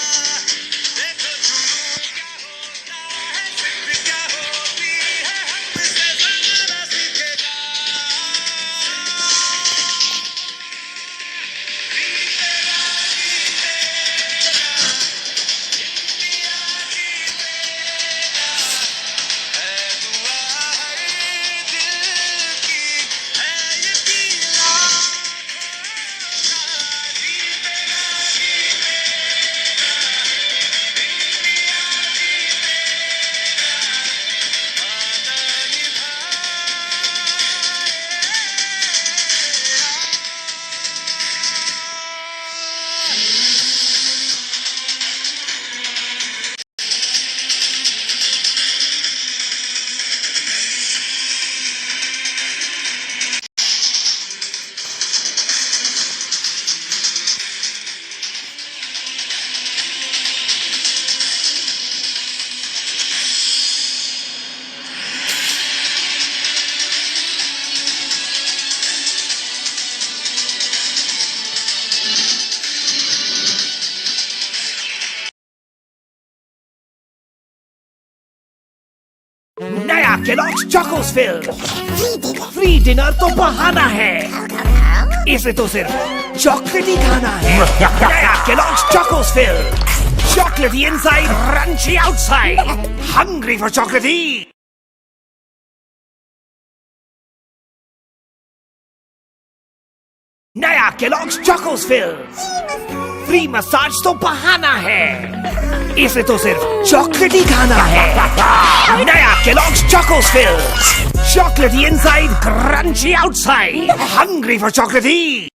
देखो जुनून क्या होता है, जिद क्या होती है, हमसे ज़माना सीखेगा। नया Kellogg's Chocos film. Free dinner तो बहाना है, इसे तो सिर्फ चॉकलेटी खाना है। नया केलॉग्स चॉकोस फिल्म, चॉकलेटी inside, crunchy outside. Hungry for chocolatey. नया केलॉग्स चोकोस फिल्स। फ्री मसाज तो बहाना है, इसे तो सिर्फ चॉकलेट ही खाना है। नया Kellogg's Chocos fills, chocolatey inside, crunchy outside, hungry for chocolatey.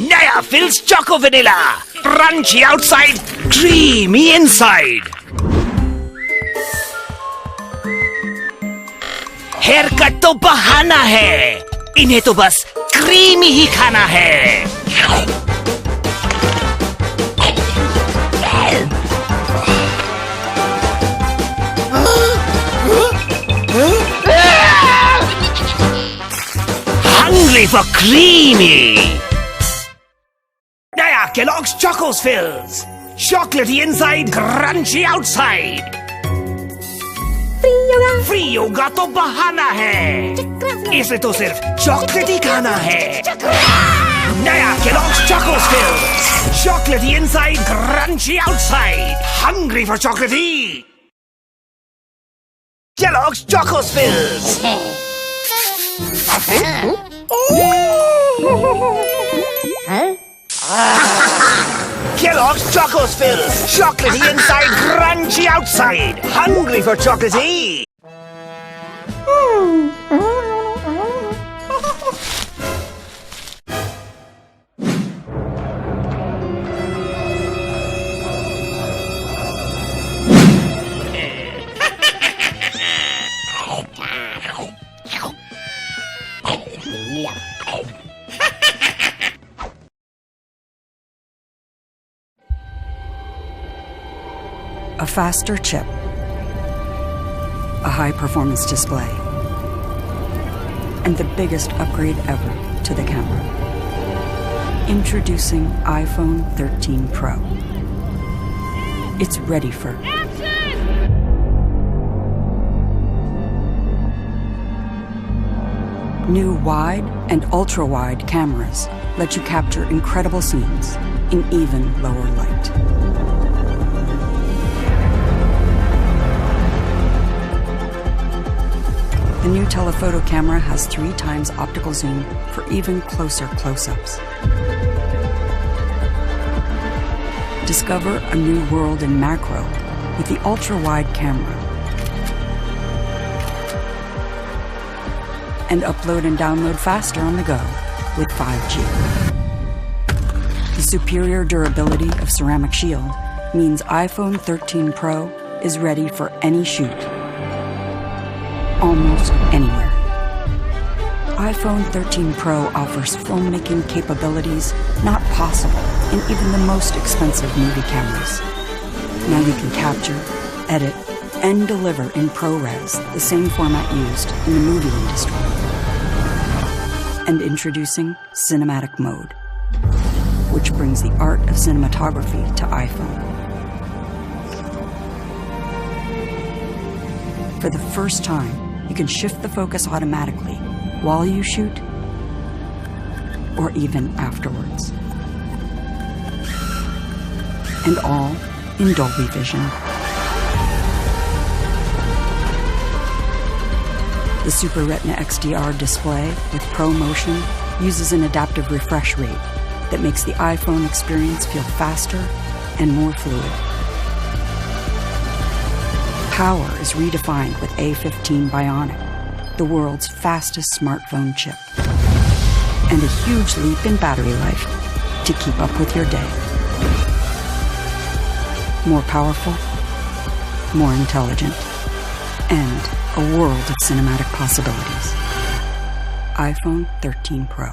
नया fills choco vanilla, crunchy outside, creamy inside. Hair cut तो बहाना है, इन्हें तो बस क्रीमी ही खाना है। Hungry for creamy. नया Kellogg's Chocos fills, chocolatey inside, crunchy outside. Free yoga तो बहाना है, इसे तो सिर्फ चॉकलेट ही खाना है। नया Kellogg's Chocos fills, chocolatey inside, crunchy outside, hungry for chocolatey. Kellogg's Chocos fills. Kellogg's Chocos Fills, chocolatey inside, crunchy outside, hungry for chocolatey. A faster chip, a high-performance display, and the biggest upgrade ever to the camera. Introducing iPhone 13 Pro. It's ready for new wide and ultra-wide cameras let you capture incredible scenes in even lower light. The new telephoto camera has 3 times optical zoom for even closer close-ups. Discover a new world in macro with the ultra-wide camera. And upload and download faster on the go with 5G. The superior durability of Ceramic Shield means iPhone 13 Pro is ready for any shoot. Almost anywhere. iPhone 13 Pro offers filmmaking capabilities not possible in even the most expensive movie cameras. Now you can capture, edit, and deliver in ProRes, the same format used in the movie industry. And introducing Cinematic Mode, which brings the art of cinematography to iPhone. For the first time, you can shift the focus automatically while you shoot or even afterwards. And all in Dolby Vision. The Super Retina XDR display with ProMotion uses an adaptive refresh rate that makes the iPhone experience feel faster and more fluid. Power is redefined with A15 Bionic, the world's fastest smartphone chip. And a huge leap in battery life to keep up with your day. More powerful, more intelligent, and a world of cinematic possibilities. iPhone 13 Pro.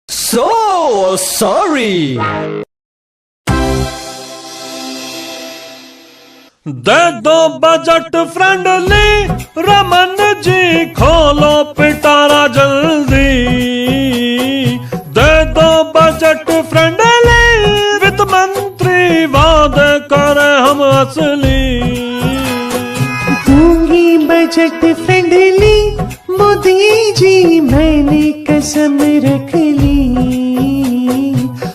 So sorry. दे दो budget friendly Raman ji, खोलो पिटारा जल्दी। दे दो budget friendly, वित्त मंत्री वादे करे हम असली। दूंगी बजट फ्रेंडली मोदी जी, मैंने कसम रख ली,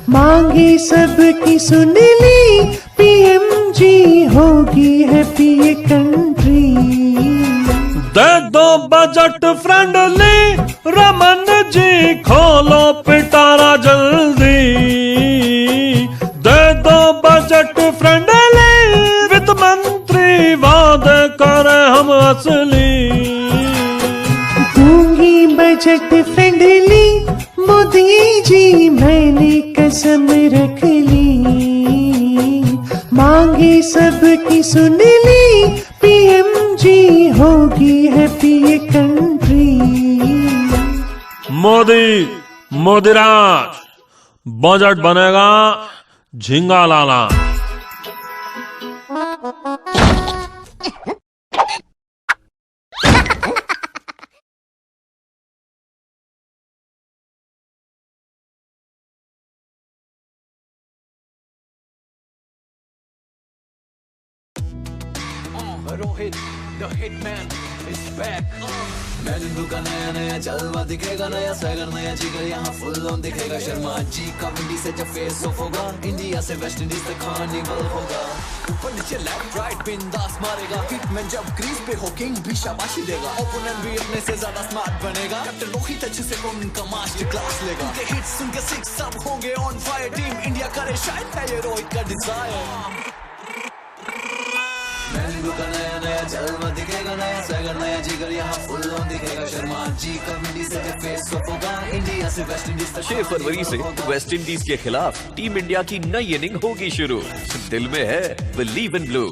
मांगे सबकी सुन ली, पीएमजी होगी हैप्पी ये कंट्री। दे दो बजट फ्रेंडली, रमन जी खोलो पिटारा जल्दी। दे दो बजट फ्रेंडली, वित्त मंत्री वादे करे हम असली। दूंगी बजट फ्रेंडली मोदी जी, मैंने कसम रख ली, मांगे सबकी सुन ली, पीएमजी होगी हैप्पी ये कंट्री। मोदी राज, बजट बनेगा झिंगा लाला। Rohit the hitman is back। मैंने का नया नया जलवा दिखेगा, नया स्वैगर नया जिगर यहाँ फुल ऑन दिखेगा। शर्मा जी का विंडी से जब फेस ऑफ होगा, इंडिया से वेस्ट इंडीज तक कार्निवल होगा। ऊपर नीचे लेफ्ट राइट बिंदास मारेगा, हिटमैन जब क्रीज पे हो किंग भी शाबाशी देगा। ओपोनेंट भी अपने से ज्यादा स्मार्ट बनेगा, कैप्टन रोहित अच्छे से उनका मास्टर क्लास लेगा। उनके हिट्स उनके सिक्स सब होंगे ऑन फायर, टीम इंडिया करे शायद है ये रोहित का डिजायर। का नया नया जलवा दिखेगा, नया स्वैगर नया जिगर यहाँ फुल ऑन दिखेगा। शर्मा जी का विंडी से जब फेस ऑफ होगा, इंडिया से वेस्ट इंडीज तक 6 फरवरी से वेस्ट इंडीज के खिलाफ टीम इंडिया की नई इनिंग होगी शुरू। दिल में है बिलीव इन ब्लू।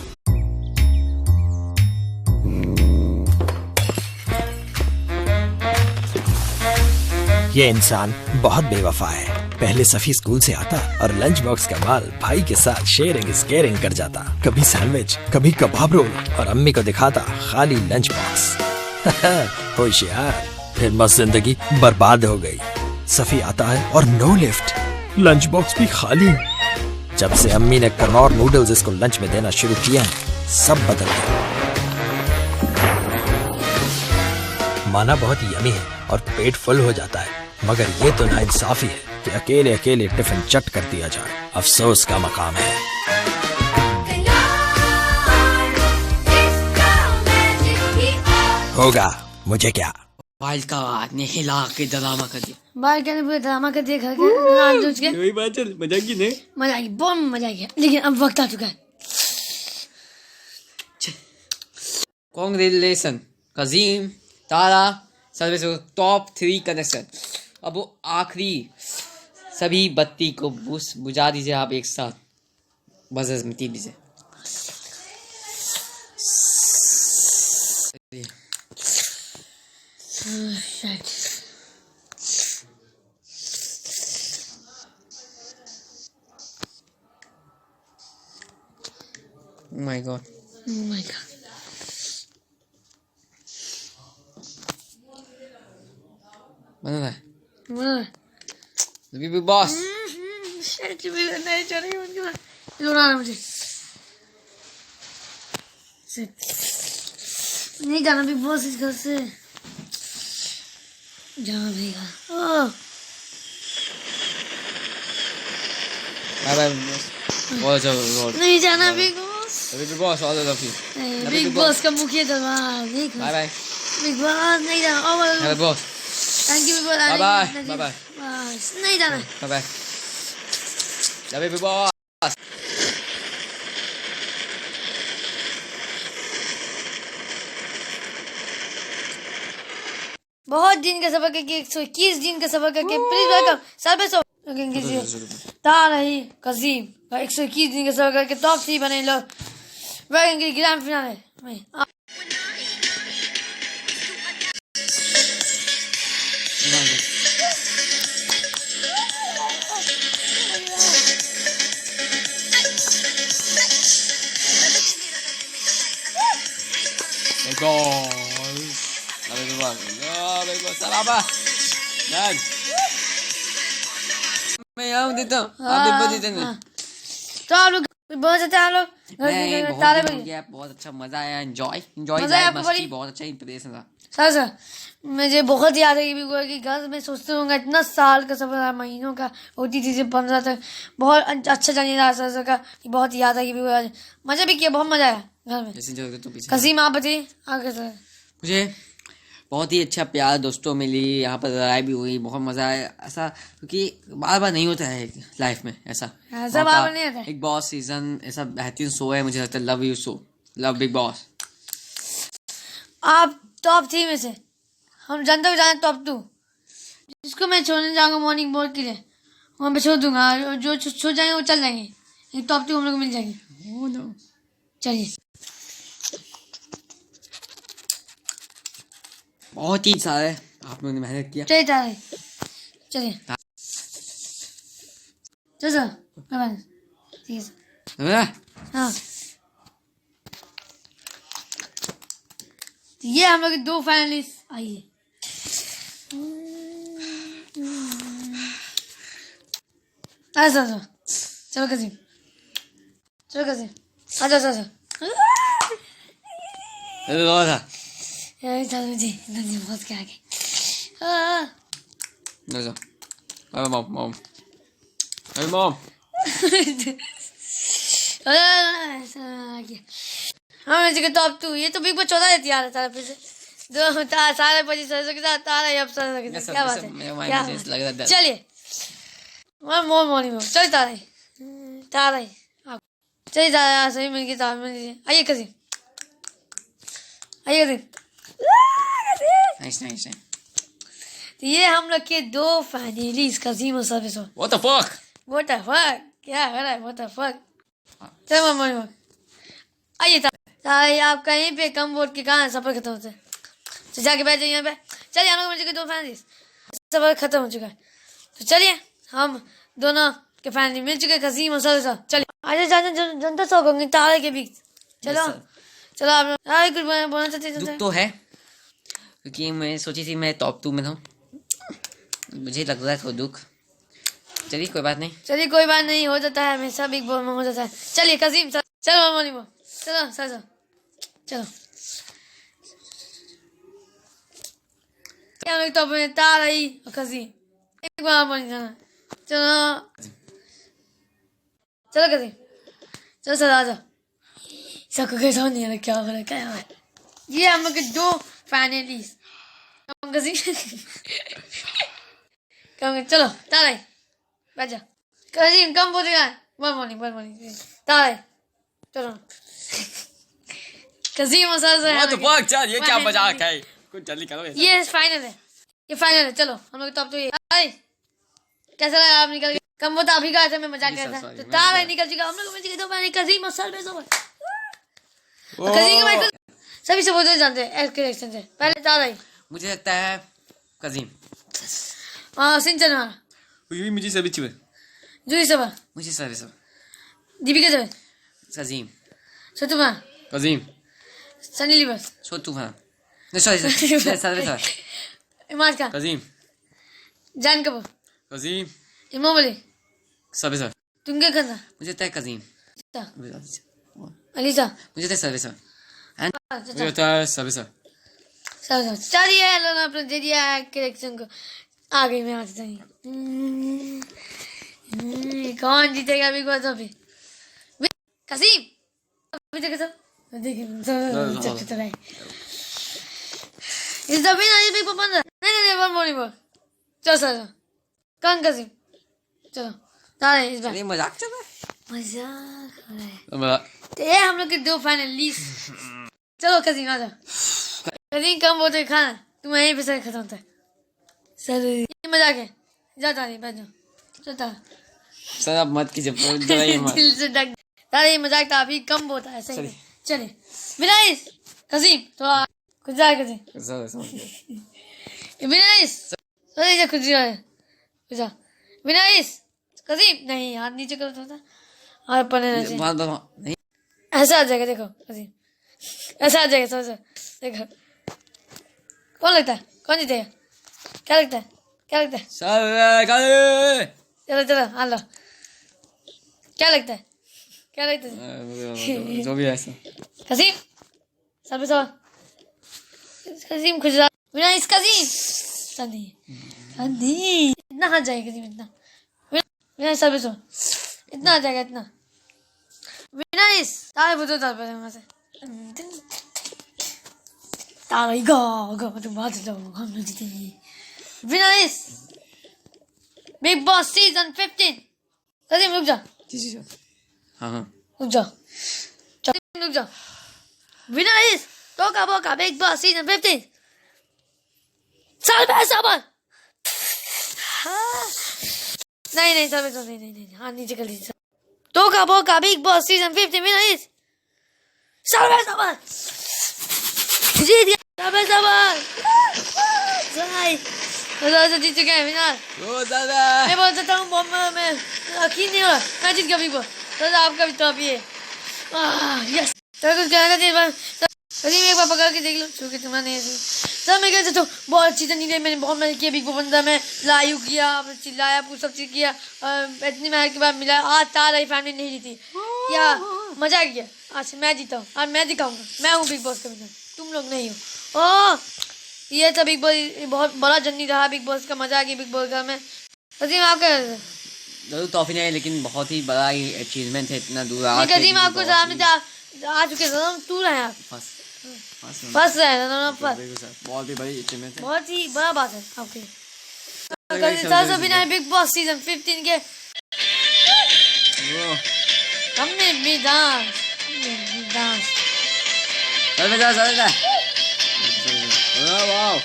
ये इंसान बहुत बेवफा है। पहले सफी स्कूल से आता और लंच बॉक्स का माल भाई के साथ शेयरिंग इज केयरिंग कर जाता। कभी सैंडविच, कभी कबाब रोल, और अम्मी को दिखाता खाली लंच बॉक्स। होशियार, फिर मस्त जिंदगी बर्बाद हो गई। सफी आता है और नो लिफ्ट, लंच बॉक्स भी खाली। जब से अम्मी ने कनौर नूडल्स इसको लंच में देना शुरू किया है, सब बदल गया। माना बहुत यमी है और पेट फुल हो जाता है, मगर ये तो नाइंसाफी है कि अकेले अकेले टिफिन चट कर दिया जाए। अफसोस का मकाम है। होगा मुझे क्या। बाल का ने हिला के ड्रामा कर दिया। बाल के ने पूरा ड्रामा कर दिया घर के। वही बात चल, मजा की नहीं? मजा आई, बहुत मजा आ गया। लेकिन अब वक्त आ चुका है। कांग्रेचुलेशन कजीम, तारा, सर्विस टॉप 3 कनेक्शन। अब वो आखिरी सभी बत्ती को बुझा दीजिए आप एक साथ, बजर में 3 दीजिए। Oh my god. Oh my god. बना रहा है? बना रहा है। Big boss. शायद नहीं चलेगी उनके साथ। रोना है मुझे। नहीं जाना बिग बॉस इस घर से। जाना पड़ेगा। Bye bye big boss. नहीं जाना big boss. Big boss all the way. Big boss का मुखिया दरबार नहीं। बाय बाय बिग बॉस नहीं जाना। Big boss. Thank you big boss. Bye bye bye bye. नहीं जाना। Bye bye. जब बिग बॉस। बहुत दिन का सफर करके 121 दिन का सफर करके प्लीज वेलकम सर्विस तारही कजीम 121 दिन का सफर करके टॉप 3 बने लोग वेलकम ग्रैंड फिनाले। मैं यहाँ देता हूँ, आप भी बता देंगे। तो आप लोग बहुत अच्छा हम लोग नहीं, बहुत तारे दिन हो गया, बहुत अच्छा मजा आया, एंजॉय मजा आया आपको मस्ती, बड़ी? बहुत अच्छा इंप्रेशन था। सर मुझे बहुत याद है कि घर में सोचते होंगे इतना साल का सफर है, महीनों का होती थी 15 तक, बहुत अच्छा जाने रहा सर का, बहुत याद है कि मजा भी किया, बहुत मजा आया घर में। कसीम आप बताइए आगे सर। मुझे बहुत ही अच्छा प्यार दोस्तों मिली, यहाँ पर लड़ाई भी हुई, बहुत मजा आया, ऐसा क्योंकि बार बार नहीं होता है लाइफ में ऐसा बार बार नहीं होता है। बिग बॉस सीजन ऐसा बेहतरीन शो है, मुझे लगता है love you show, love big boss. आप टॉप 3 में से हम जनता को जाने टॉप 2, जिसको मैं छोड़ने जाऊंगा मॉर्निंग वॉक के लिए वहाँ पे छोड़ दूंगा, और जो छूट जाएंगे वो चल जाएंगे, एक टॉप 2 हम लोग को मिल जाएगी। चलिए बहुत ही सारे आप लोगों ने मेहनत किया। चलिए तारे चलिए चलो सर बाय ठीक है सर। हाँ ये हम लोग के 2 फाइनलिस्ट आइए। सर चलो कसीम, चलो कसीम आजा आजा चलो जी बहुत क्या आगे मॉम हाँ मैं टॉप 2, ये तो बिग बॉस 14 देती आ रहा फिर से दो सारे 25 के साथ तारा अब सर क्या बात है। चलिए मोर मॉर्निंग में चल तारा तारा चलिए तारा सही मिल गई तारा मिल गई। आइए कसीम आइए कसीम। नाइस तो ये हम लोग के 2 फाइनलिस्ट कसीम और सर्विस। व्हाट द फक क्या हो रहा है व्हाट द फक। चलो मॉर्निंग आइए तारा आप कहीं पे कम वोट के कहाँ सफर खत्म होता है, तो जाके बैठ जाइए यहाँ पे। चलिए हम लोग मिल चुके 2 फाइनलिस्ट, सफर खत्म हो चुका है, तो चलिए हम दोनों के फाइनली मिल चुके कसीम और सर्विस। चलिए आइए जनता सो होंगे तारे के बीच। चलो चलो आप कुछ बोलना चाहते दुख तो है क्योंकि मैं सोची थी मैं टॉप 2 में था, मुझे लग रहा है थोड़ा दुख। चलिए कोई बात नहीं, हो जाता है हमेशा बिग बॉस में हो जाता है। चलिए कसीम सर चलो मोनी बो चलो सर चलो हम लोग टॉप में तारा ही और कसीम एक बार मोनी जाना। चलो कसीम चलो सर आ जाओ, सबको कैसा नहीं है क्या हो रहा है क्या हो रहा है। ये हम लोग के 2 फाइनलिस्ट कम चलो तारा बैठ जा कसीम कम बोलेगा वन मॉर्निंग तारा चलो कसीम और सर ये क्या मजाक है, कुछ जल्दी करो। ये फाइनल है चलो हम लोग टॉप 2 कैसा लगा आप निकल गए। कम वो तो आप ही का मैं मजाक कर रहा था, तो तारा निकल चुका हम लोग मिल गए कसीम और सर कसीम के भाई सभी से बहुत जानते हैं ऐसे रिएक्शन से। पहले तारा ही मुझे लगता है कसीम सिंचन वाला मुझे सभी चाहिए जूही सभा मुझे सारे सब दीपिका देव कसीम सतुमा कसीम सनी लियोन छोटू खान सॉरी इमाज खान कसीम जान कपूर कसीम इमाम अली सभी सर तुंगे खन्ना मुझे लगता है कसीम अलीसा मुझे लगता है सभी सर मुझे लगता है सभी सर चलिए अपने दे दिया करेक्शन को आ गई मैं आते कौन जीतेगा बिग बॉस अभी कसीम अभी तक सब देखिए इस दफे ना बिग बॉस बंद नहीं वन मॉर्निंग बॉल चलो सर कौन कसीम चलो तारे इस बार मजाक चल रहा है तो ये हम लोग के 2 फाइनलिस्ट। चलो कसीम आ जाओ कसीम कम बोलते खाना तुम यहीं पे सर खत्म होता है सर ये मजाक है जाता नहीं बैठ जाओ चलता सर आप मत कीजिए दिल से डक तारे ये मजाक था अभी कम बोलता है सही चलिए विनाइस कसीम थोड़ा कुछ जा कसीम विनाइस सही कुछ जा विनाइस कसीम नहीं हाथ नीचे करो थोड़ा और पने नहीं ऐसा आ जाएगा देखो कसीम ऐसा आ जाएगा समझो देखो कौन लगता है कौन जीतेगा क्या लगता है चलो आ लो क्या लगता है क्या रही तुझे? जो भी है ऐसा। कसीम सर पे सवाल। कसीम खुश रहा बिना इस कसीम संदी संदी इतना हाथ जाएगा कसीम इतना बिना सर पे सवाल इतना आ जाएगा इतना बिना इस तारे बुझो तार पे वहाँ से तारा ही गा तुम बात जाओ हम लोग जीतेंगे बिना इस बिग बॉस सीजन 15 कसीम रुक जा जी हाँ रुक जा रुक जा बिना इस टोका बोका बिग बॉस सीजन 15 साल साबर नहीं साबर तो नहीं हाँ नीचे कर लीजिए टोका बोका बिग बॉस सीजन 15 बिना इस साल साबर जीत गया साल साबर सही जीत चुके हैं बिना मैं बोल सकता हूँ मैं यकीन नहीं हो रहा मैं जीत गया बिग बॉस तो आपका भी टॉप ये यस तो कुछ कहना चाहिए कहीं एक बार पकड़ के देख लो क्योंकि तुम्हारा नहीं है सर मैं कहता हूँ बहुत अच्छी नहीं मैंने बहुत मेहनत किया बिग बॉस बंदा में लाइव किया चिल्लाया पूछ सब चीज़ किया इतनी मेहनत के बाद मिला आज तारा ही फैमिली नहीं जीती क्या मजा किया आज मैं जीता हूँ आज मैं दिखाऊंगा मैं हूँ बिग बॉस का विनर तुम लोग नहीं हो ओह ये था बिग बॉस बहुत बड़ा जर्नी रहा बिग बॉस का मजा आ गया बिग बॉस का में कसीम आप क्या जरूर टॉफी नहीं लेकिन बहुत ही बड़ा अचीवमेंट है इतना दूर कसीम आपको सामने आ चुके टूर हैं आप फर्स्ट रहे ना बहुत ही बड़ी अचीवमेंट है बहुत ही बड़ा बात है आपके बिना बिग बॉस सीजन 15 के हमने भी डांस चल वाओ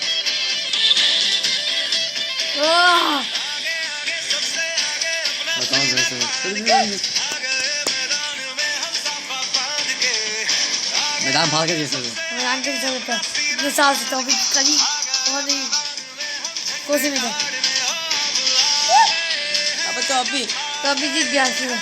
मैदान भाग के जैसे मैदान के जैसे होता इतने साल से टॉपिक कभी बहुत ही कोशिश में था अब तो अभी जीत गया सीधा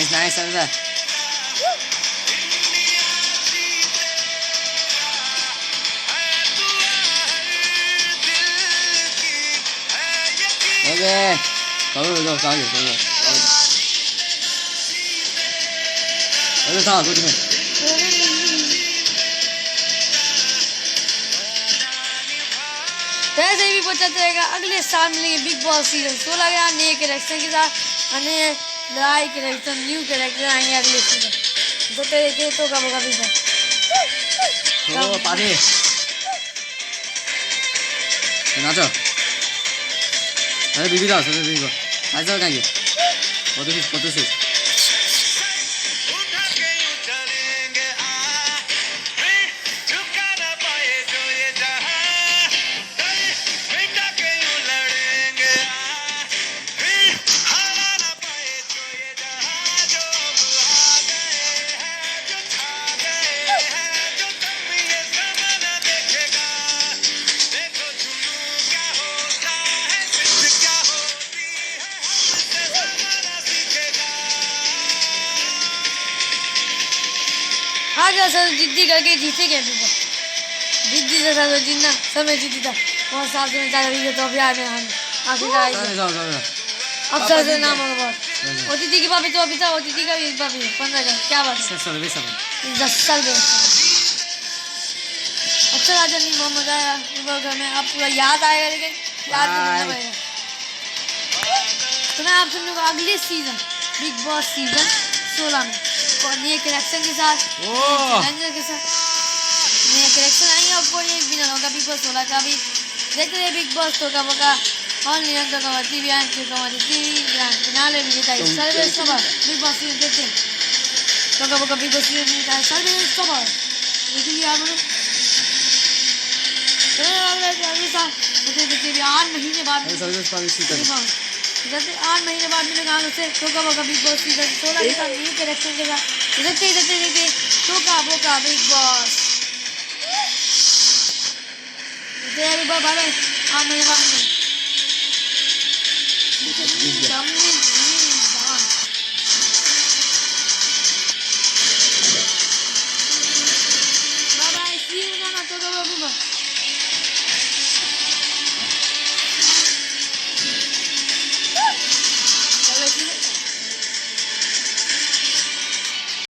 नाइस Okay. Go. वैसे भी पहुंचाते रहेगा अगले साल मिलेंगे बिग बॉस सीजन 16 के नए कैरेक्टर के साथ नए लड़ाई कैरेक्टर न्यू कैरेक्टर आएंगे अगले सीजन तो तेरे तो का होगा बिग बॉस तो पादे नाचो अरे बीबी दास अरे बीबी को ऐसा करेंगे फोटो से सर जिद्दी करके जीते गए जिद्दी से सर जीतना सब में जीती था बहुत साल से मैं चाह रही तो अभी आने हम आखिर अब सर से नाम होगा बहुत ओटीटी की पापी तो अभी था ओटीटी का भी पापी 15 क्या बात है 10 साल अच्छा राजा नहीं बहुत मजा आया घर में अब पूरा याद आएगा लेकिन याद नहीं आएगा तो मैं आप सब लोग अगले सीजन बिग बॉस सीजन 16 में नए कैरेक्टर के साथ चैलेंजर के साथ नए कैरेक्टर आएंगे और कोई एक विनर होगा बिग बॉस 16 का भी देखते रहे बिग बॉस तो का और निरंतर कमाती भी आए कमाती फिनाले भी जीता है सर्वे सबर बिग बॉस सीजन देखते हैं तो का बिग बॉस सीजन जीता है सर्वे सबर देखिए आप लोग अगले साल देखिए भी 8 महीने बाद जैसे 8 महीने बाद मिलेगा उसे टोका बोका बिग बॉस सीजन 16 के साथ न्यू कैरेक्टर के साथ देखते टोका बोका बिग बॉस बाय 8 महीने बाद